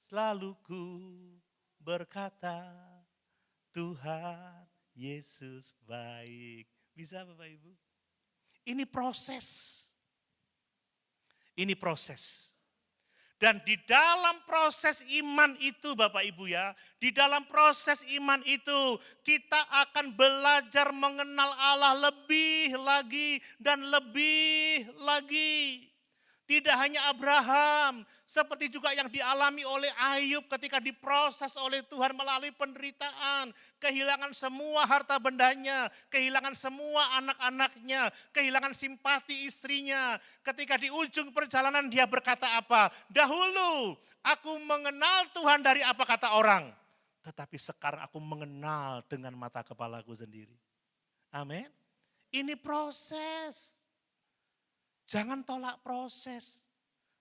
Selalu ku berkata, Tuhan Yesus baik. Bisa Bapak Ibu? Ini proses. Ini proses. Dan di dalam proses iman itu Bapak Ibu ya, di dalam proses iman itu kita akan belajar mengenal Allah lebih lagi dan lebih lagi. Tidak hanya Abraham, seperti juga yang dialami oleh Ayub ketika diproses oleh Tuhan melalui penderitaan, kehilangan semua harta bendanya, kehilangan semua anak-anaknya, kehilangan simpati istrinya. Ketika di ujung perjalanan dia berkata apa? Dahulu aku mengenal Tuhan dari apa kata orang, tetapi sekarang aku mengenal dengan mata kepalaku sendiri. Amin. Ini proses. Jangan tolak proses.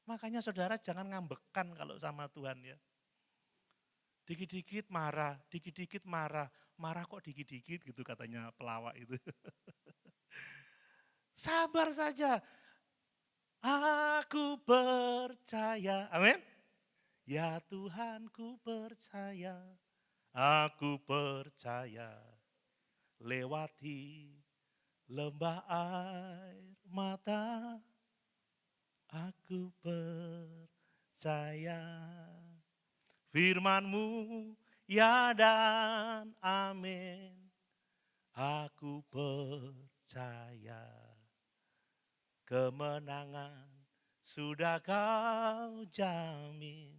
Makanya saudara jangan ngambekan kalau sama Tuhan ya. Dikit-dikit marah, dikit-dikit marah. Marah kok dikit-dikit gitu katanya pelawak itu. Sabar saja. Aku percaya. Amin. Ya Tuhan ku percaya. Aku percaya. Lewati lembah air mata, aku percaya. Firman-Mu ya dan amin, aku percaya. Kemenangan sudah Kau jamin,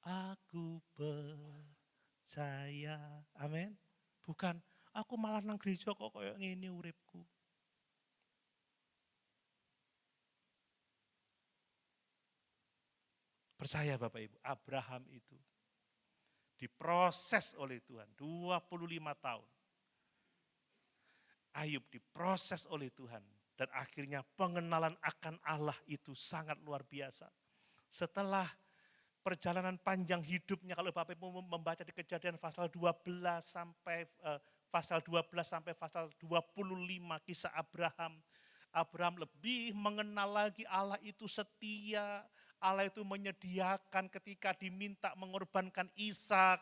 aku percaya. Amin. Bukan, aku malah nang gereja kok kayak ngene uripku. Percaya Bapak Ibu, Abraham itu diproses oleh Tuhan 25 tahun. Ayub diproses oleh Tuhan dan akhirnya pengenalan akan Allah itu sangat luar biasa. Setelah perjalanan panjang hidupnya, kalau Bapak Ibu membaca di Kejadian pasal 12 sampai pasal 12 sampai pasal 25 kisah Abraham. Abraham lebih mengenal lagi Allah itu setia, Allah itu menyediakan ketika diminta mengorbankan Ishak,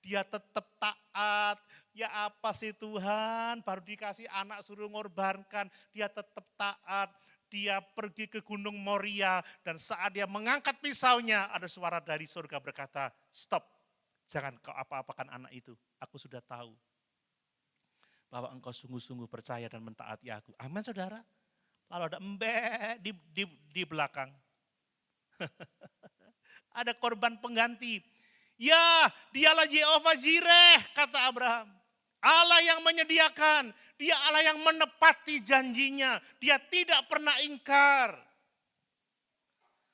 dia tetap taat. Ya apa sih Tuhan, baru dikasih anak suruh ngorbankan, dia tetap taat. Dia pergi ke Gunung Moria dan saat dia mengangkat pisaunya ada suara dari surga berkata, stop, jangan kau apa-apakan anak itu, aku sudah tahu bahwa engkau sungguh-sungguh percaya dan mentaati aku. Amin saudara. Lalu ada embek di belakang. Ada korban pengganti. Ya, dialah Yehova Jireh, kata Abraham. Allah yang menyediakan, dia Allah yang menepati janjinya, dia tidak pernah ingkar.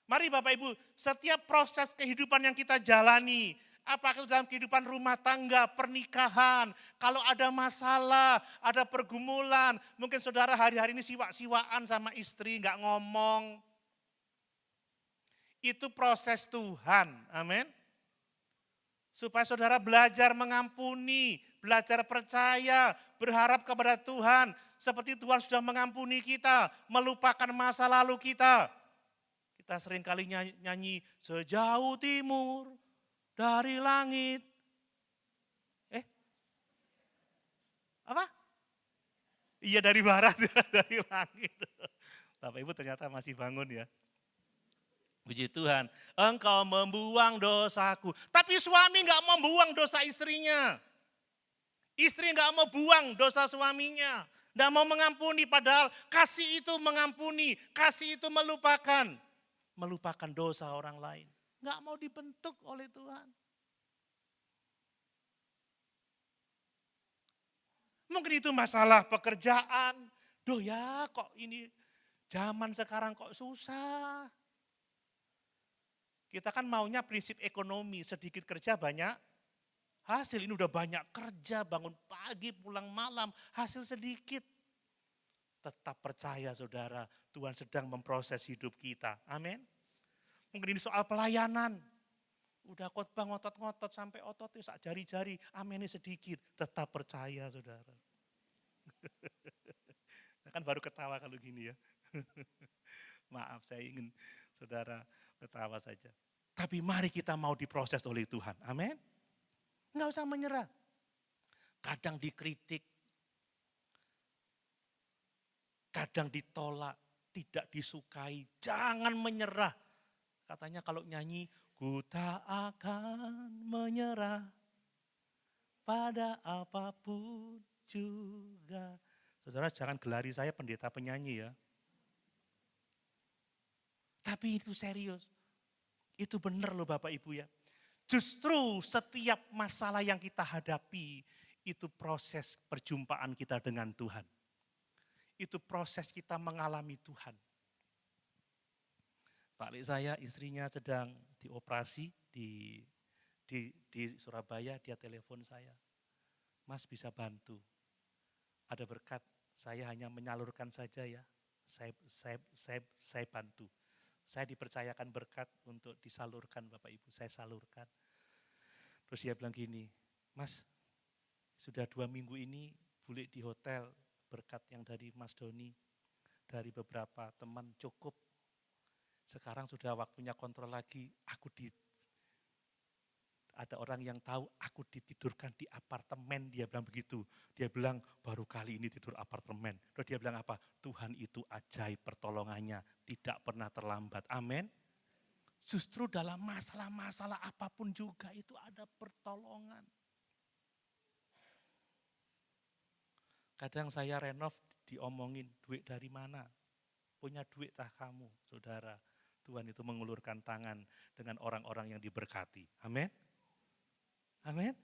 Mari Bapak Ibu, setiap proses kehidupan yang kita jalani, apakah itu dalam kehidupan rumah tangga, pernikahan, kalau ada masalah, ada pergumulan, mungkin saudara hari-hari ini siwak-siwaan sama istri, nggak ngomong. Itu proses Tuhan, amin. Supaya saudara belajar mengampuni, belajar percaya, berharap kepada Tuhan. Seperti Tuhan sudah mengampuni kita, melupakan masa lalu kita. Kita seringkali nyanyi, sejauh timur dari langit. Apa? Iya dari barat, dari langit. Bapak Ibu ternyata masih bangun ya. Puji Tuhan, engkau membuang dosaku. Tapi suami nggak membuang dosa istrinya. Istri nggak mau buang dosa suaminya. Nggak mau mengampuni, padahal kasih itu mengampuni, kasih itu melupakan. Melupakan dosa orang lain. Nggak mau dibentuk oleh Tuhan. Mungkin itu masalah pekerjaan. Duh ya kok ini zaman sekarang kok susah. Kita kan maunya prinsip ekonomi, sedikit kerja banyak hasil. Ini udah banyak kerja, bangun pagi, pulang malam, hasil sedikit. Tetap percaya saudara, Tuhan sedang memproses hidup kita. Amin. Mungkin ini soal pelayanan. Udah khotbah ngotot-ngotot sampai ototnya sak jari-jari, amennya sedikit. Tetap percaya saudara. Kan baru ketawa kalau gini ya. Maaf, saya ingin saudara ketawa saja. Tapi mari kita mau diproses oleh Tuhan. Amin. Enggak usah menyerah. Kadang dikritik, kadang ditolak, tidak disukai. Jangan menyerah. Katanya kalau nyanyi, ku tak akan menyerah pada apapun juga. Saudara jangan gelari saya pendeta penyanyi ya. Tapi itu serius. Itu benar loh Bapak Ibu ya. Justru setiap masalah yang kita hadapi, itu proses perjumpaan kita dengan Tuhan. Itu proses kita mengalami Tuhan. Pak Lik saya, istrinya sedang dioperasi di Surabaya, dia telepon saya. Mas bisa bantu, ada berkat, saya hanya menyalurkan saja ya, saya bantu. Saya dipercayakan berkat untuk disalurkan Bapak Ibu, saya salurkan. Terus dia bilang gini, Mas sudah 2 minggu ini bule di hotel, berkat yang dari Mas Doni, dari beberapa teman cukup. Sekarang sudah waktunya kontrol lagi, ada orang yang tahu aku ditidurkan di apartemen, dia bilang begitu. Dia bilang baru kali ini tidur apartemen. Terus dia bilang apa? Tuhan itu ajaib pertolongannya, tidak pernah terlambat. Amin. Justru dalam masalah-masalah apapun juga itu ada pertolongan. Kadang saya renov diomongin, duit dari mana? Punya duit tah kamu, saudara. Tuhan itu mengulurkan tangan dengan orang-orang yang diberkati. Amin. Amin.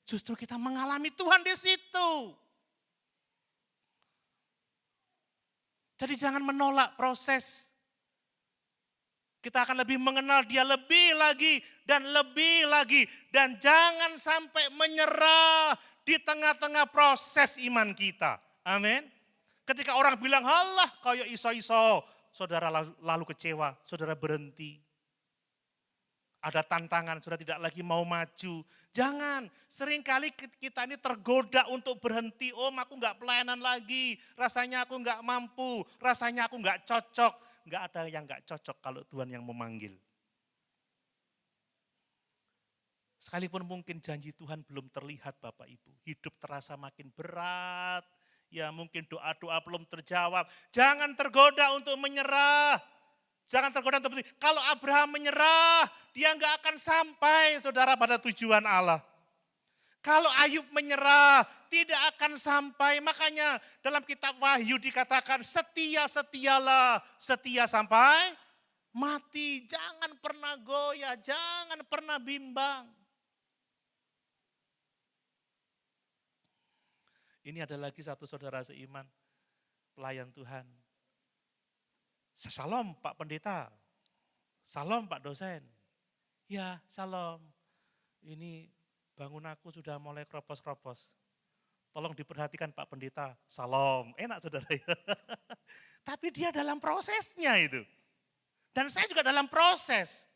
Justru kita mengalami Tuhan di situ. Jadi jangan menolak proses. Kita akan lebih mengenal dia lebih lagi dan lebih lagi. Dan jangan sampai menyerah di tengah-tengah proses iman kita. Amin. Ketika orang bilang, halah kayak iso-iso. Saudara lalu kecewa, saudara berhenti. Ada tantangan, sudah tidak lagi mau maju. Jangan, seringkali kita ini tergoda untuk berhenti. Aku enggak pelayanan lagi, rasanya aku enggak mampu, rasanya aku enggak cocok. Enggak ada yang enggak cocok kalau Tuhan yang memanggil. Sekalipun mungkin janji Tuhan belum terlihat Bapak Ibu, hidup terasa makin berat, ya mungkin doa-doa belum terjawab. Jangan tergoda untuk menyerah. Jangan tergoda untuk berhenti. Kalau Abraham menyerah, dia enggak akan sampai saudara pada tujuan Allah. Kalau Ayub menyerah, tidak akan sampai. Makanya dalam kitab Wahyu dikatakan setia-setialah, setia sampai mati. Jangan pernah goyah, jangan pernah bimbang. Ini ada lagi satu saudara seiman, pelayan Tuhan. Salam Pak Pendeta, salam Pak dosen. Ya salam, ini bangun aku sudah mulai keropos-keropos. Tolong diperhatikan Pak Pendeta, salam. Enak saudara ya. Tapi dia dalam prosesnya itu. Dan saya juga dalam proses.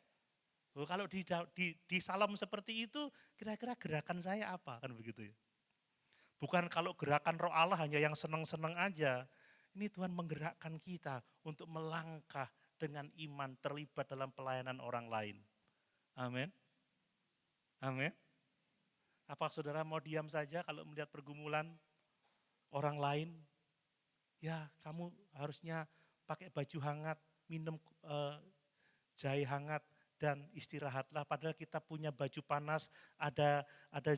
Kalau di salam seperti itu, kira-kira gerakan saya apa? Kan begitu ya. Bukan kalau gerakan roh Allah hanya yang senang-senang aja. Ini Tuhan menggerakkan kita untuk melangkah dengan iman terlibat dalam pelayanan orang lain. Amin. Amin. Apa saudara mau diam saja kalau melihat pergumulan orang lain? Ya kamu harusnya pakai baju hangat, minum jahe hangat, dan istirahatlah. Padahal kita punya baju panas, ada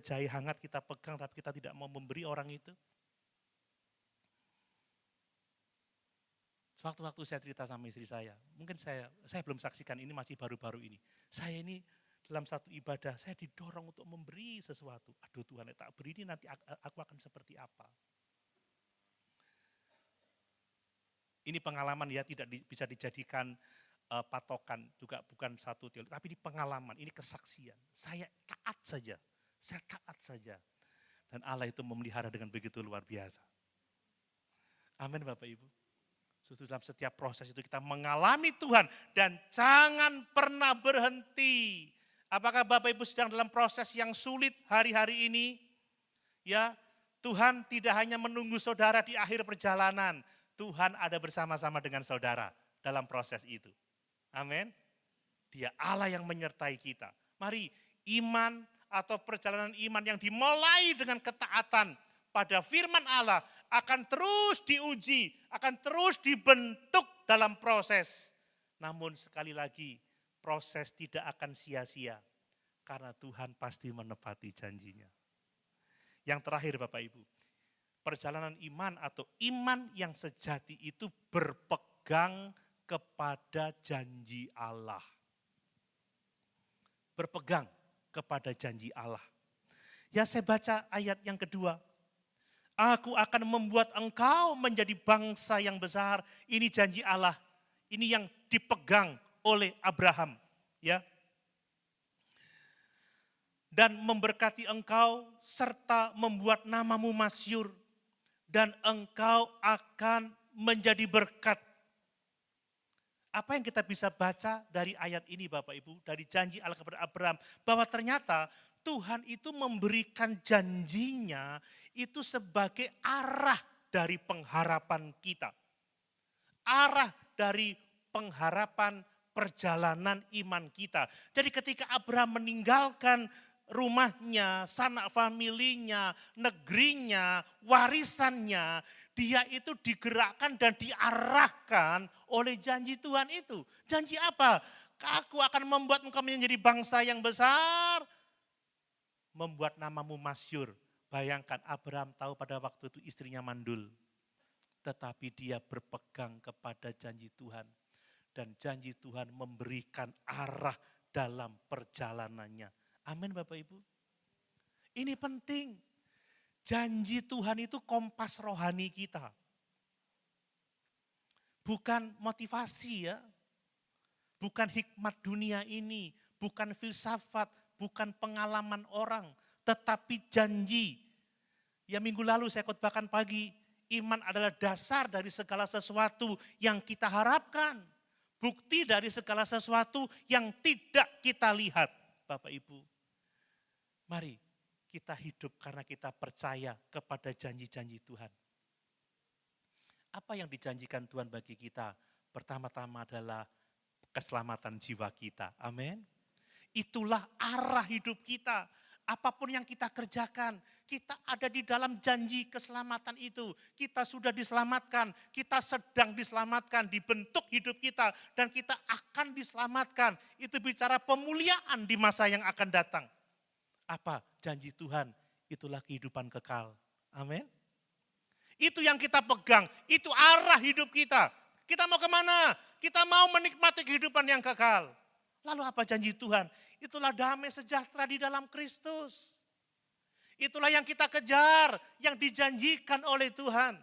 jahe hangat kita pegang, tapi kita tidak mau memberi orang itu. Sewaktu-waktu saya cerita sama istri saya, mungkin saya belum saksikan, ini masih baru-baru ini. Saya ini dalam satu ibadah, saya didorong untuk memberi sesuatu. Aduh Tuhan, tak beri ini nanti aku akan seperti apa. Ini pengalaman ya, tidak bisa dijadikan patokan, juga bukan satu teori, tapi ini pengalaman, ini kesaksian. Saya taat saja. Dan Allah itu memelihara dengan begitu luar biasa. Amin Bapak Ibu. Dalam setiap proses itu kita mengalami Tuhan dan jangan pernah berhenti. Apakah Bapak Ibu sedang dalam proses yang sulit hari-hari ini? Ya, Tuhan tidak hanya menunggu saudara di akhir perjalanan, Tuhan ada bersama-sama dengan saudara dalam proses itu. Amin. Dia Allah yang menyertai kita. Mari iman atau perjalanan iman yang dimulai dengan ketaatan pada firman Allah akan terus diuji, akan terus dibentuk dalam proses. Namun sekali lagi, proses tidak akan sia-sia, karena Tuhan pasti menepati janjinya. Yang terakhir Bapak Ibu, perjalanan iman atau iman yang sejati itu berpegang kepada janji Allah. Berpegang kepada janji Allah. Ya saya baca ayat yang kedua. Aku akan membuat engkau menjadi bangsa yang besar. Ini janji Allah. Ini yang dipegang oleh Abraham, ya. Dan memberkati engkau serta membuat namamu masyhur dan engkau akan menjadi berkat. Apa yang kita bisa baca dari ayat ini Bapak Ibu, dari janji Allah kepada Abraham, bahwa ternyata Tuhan itu memberikan janjinya itu sebagai arah dari pengharapan kita. Arah dari pengharapan perjalanan iman kita. Jadi ketika Abraham meninggalkan rumahnya, sanak familinya, negerinya, warisannya, dia itu digerakkan dan diarahkan oleh janji Tuhan itu. Janji apa? Aku akan membuat engkau menjadi bangsa yang besar, membuat namamu masyhur. Bayangkan Abraham tahu pada waktu itu istrinya mandul. Tetapi dia berpegang kepada janji Tuhan. Dan janji Tuhan memberikan arah dalam perjalanannya. Amin Bapak Ibu. Ini penting. Janji Tuhan itu kompas rohani kita. Bukan motivasi ya. Bukan hikmat dunia ini. Bukan filsafat. Bukan pengalaman orang. Tetapi janji. Ya minggu lalu saya khotbahkan pagi. Iman adalah dasar dari segala sesuatu yang kita harapkan. Bukti dari segala sesuatu yang tidak kita lihat. Bapak Ibu. Mari kita hidup karena kita percaya kepada janji-janji Tuhan. Apa yang dijanjikan Tuhan bagi kita? Pertama-tama adalah keselamatan jiwa kita. Amin. Itulah arah hidup kita. Apapun yang kita kerjakan, kita ada di dalam janji keselamatan itu. Kita sudah diselamatkan, kita sedang diselamatkan, dibentuk hidup kita, dan kita akan diselamatkan. Itu bicara pemuliaan di masa yang akan datang. Apa? Janji Tuhan, itulah kehidupan kekal. Amin. Itu yang kita pegang, itu arah hidup kita. Kita mau kemana? Kita mau menikmati kehidupan yang kekal. Lalu apa janji Tuhan? Itulah damai sejahtera di dalam Kristus. Itulah yang kita kejar, yang dijanjikan oleh Tuhan.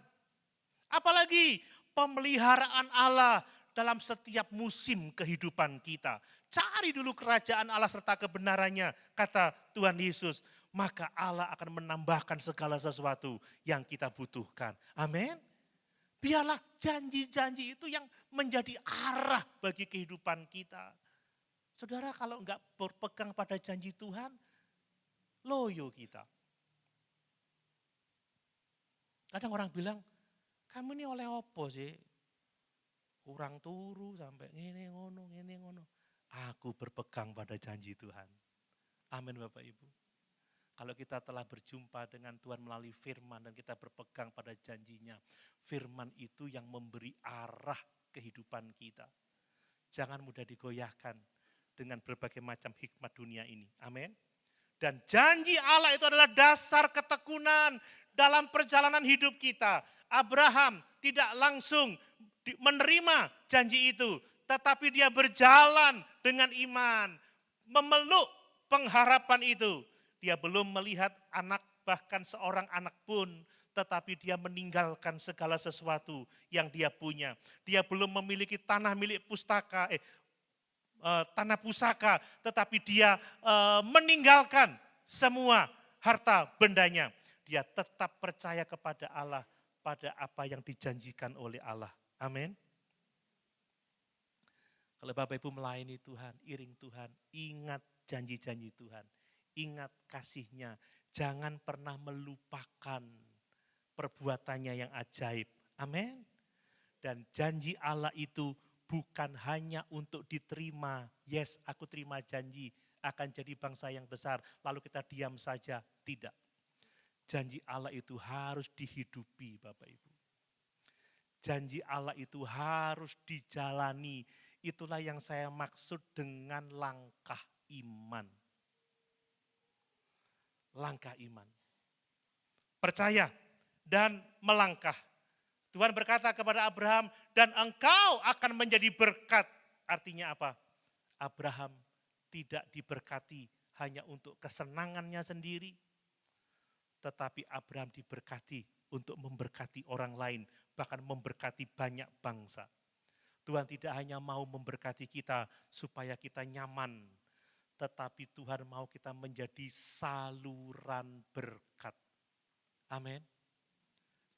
Apalagi pemeliharaan Allah dalam setiap musim kehidupan kita. Cari dulu kerajaan Allah serta kebenarannya, kata Tuhan Yesus. Maka Allah akan menambahkan segala sesuatu yang kita butuhkan. Amin. Biarlah janji-janji itu yang menjadi arah bagi kehidupan kita. Saudara kalau enggak berpegang pada janji Tuhan, loyo kita. Kadang orang bilang, kamu ini oleh opo sih? Kurang turu sampai ngene ngono. Aku berpegang pada janji Tuhan. Amin Bapak Ibu. Kalau kita telah berjumpa dengan Tuhan melalui firman dan kita berpegang pada janjinya, firman itu yang memberi arah kehidupan kita. Jangan mudah digoyahkan dengan berbagai macam hikmat dunia ini. Amin. Dan janji Allah itu adalah dasar ketekunan dalam perjalanan hidup kita. Abraham tidak langsung menerima janji itu, tetapi dia berjalan dengan iman, memeluk pengharapan itu. Dia belum melihat anak, bahkan seorang anak pun, tetapi dia meninggalkan segala sesuatu yang dia punya. Dia belum memiliki tanah milik tanah pusaka, tetapi dia meninggalkan semua harta bendanya. Dia tetap percaya kepada Allah, pada apa yang dijanjikan oleh Allah. Amin. Kalau Bapak Ibu melayani Tuhan, iring Tuhan, ingat janji-janji Tuhan. Ingat kasih-Nya, jangan pernah melupakan perbuatannya yang ajaib. Amin. Dan janji Allah itu bukan hanya untuk diterima. Yes, aku terima janji akan jadi bangsa yang besar. Lalu kita diam saja. Tidak. Janji Allah itu harus dihidupi, Bapak Ibu. Janji Allah itu harus dijalani. Itulah yang saya maksud dengan langkah iman. Langkah iman. Percaya dan melangkah. Tuhan berkata kepada Abraham, dan engkau akan menjadi berkat. Artinya apa? Abraham tidak diberkati hanya untuk kesenangannya sendiri, tetapi Abraham diberkati untuk memberkati orang lain, bahkan memberkati banyak bangsa. Tuhan tidak hanya mau memberkati kita supaya kita nyaman, tetapi Tuhan mau kita menjadi saluran berkat. Amin.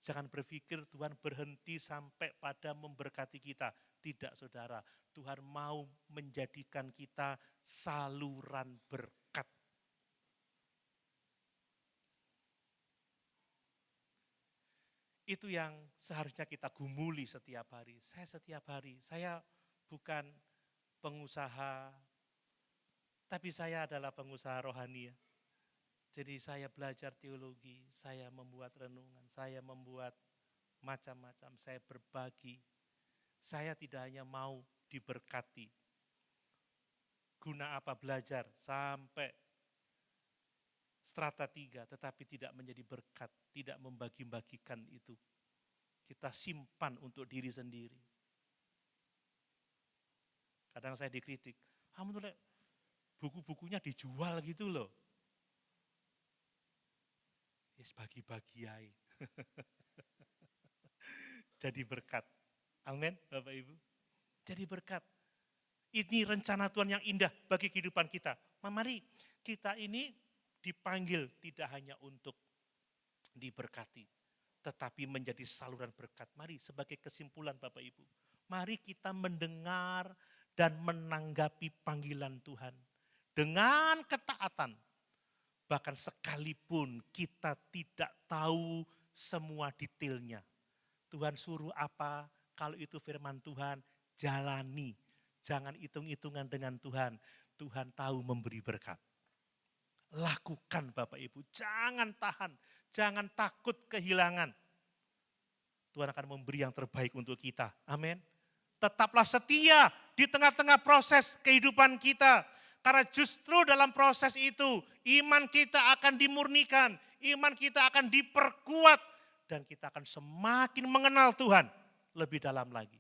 Jangan berpikir Tuhan berhenti sampai pada memberkati kita. Tidak, saudara. Tuhan mau menjadikan kita saluran berkat. Itu yang seharusnya kita gumuli setiap hari. Saya bukan pengusaha, tapi saya adalah pengusaha rohani ya. Jadi saya belajar teologi, saya membuat renungan, saya membuat macam-macam, saya berbagi. Saya tidak hanya mau diberkati. Guna apa belajar sampai strata 3, tetapi tidak menjadi berkat, tidak membagi-bagikan itu. Kita simpan untuk diri sendiri. Kadang saya dikritik, kamu tuh buku-bukunya dijual gitu loh. Yes, bagi-bagi aja. Jadi berkat. Amin, Bapak Ibu. Jadi berkat. Ini rencana Tuhan yang indah bagi kehidupan kita. Mari kita ini dipanggil tidak hanya untuk diberkati, tetapi menjadi saluran berkat. Mari sebagai kesimpulan Bapak Ibu, mari kita mendengar dan menanggapi panggilan Tuhan dengan ketaatan. Bahkan sekalipun kita tidak tahu semua detailnya. Tuhan suruh apa, kalau itu firman Tuhan, jalani. Jangan hitung-hitungan dengan Tuhan. Tuhan tahu memberi berkat. Lakukan Bapak Ibu, jangan tahan, jangan takut kehilangan. Tuhan akan memberi yang terbaik untuk kita. Amin. Tetaplah setia di tengah-tengah proses kehidupan kita. Karena justru dalam proses itu, iman kita akan dimurnikan, iman kita akan diperkuat, dan kita akan semakin mengenal Tuhan lebih dalam lagi.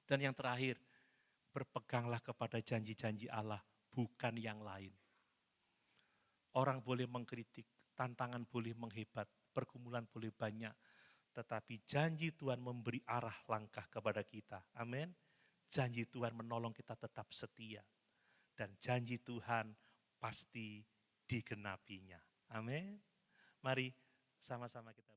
Dan yang terakhir, berpeganglah kepada janji-janji Allah, bukan yang lain. Orang boleh mengkritik, tantangan boleh menghebat, pergumulan boleh banyak, tetapi janji Tuhan memberi arah langkah kepada kita. Amin. Janji Tuhan menolong kita tetap setia. Dan janji Tuhan pasti digenapinya. Amin. Mari sama-sama kita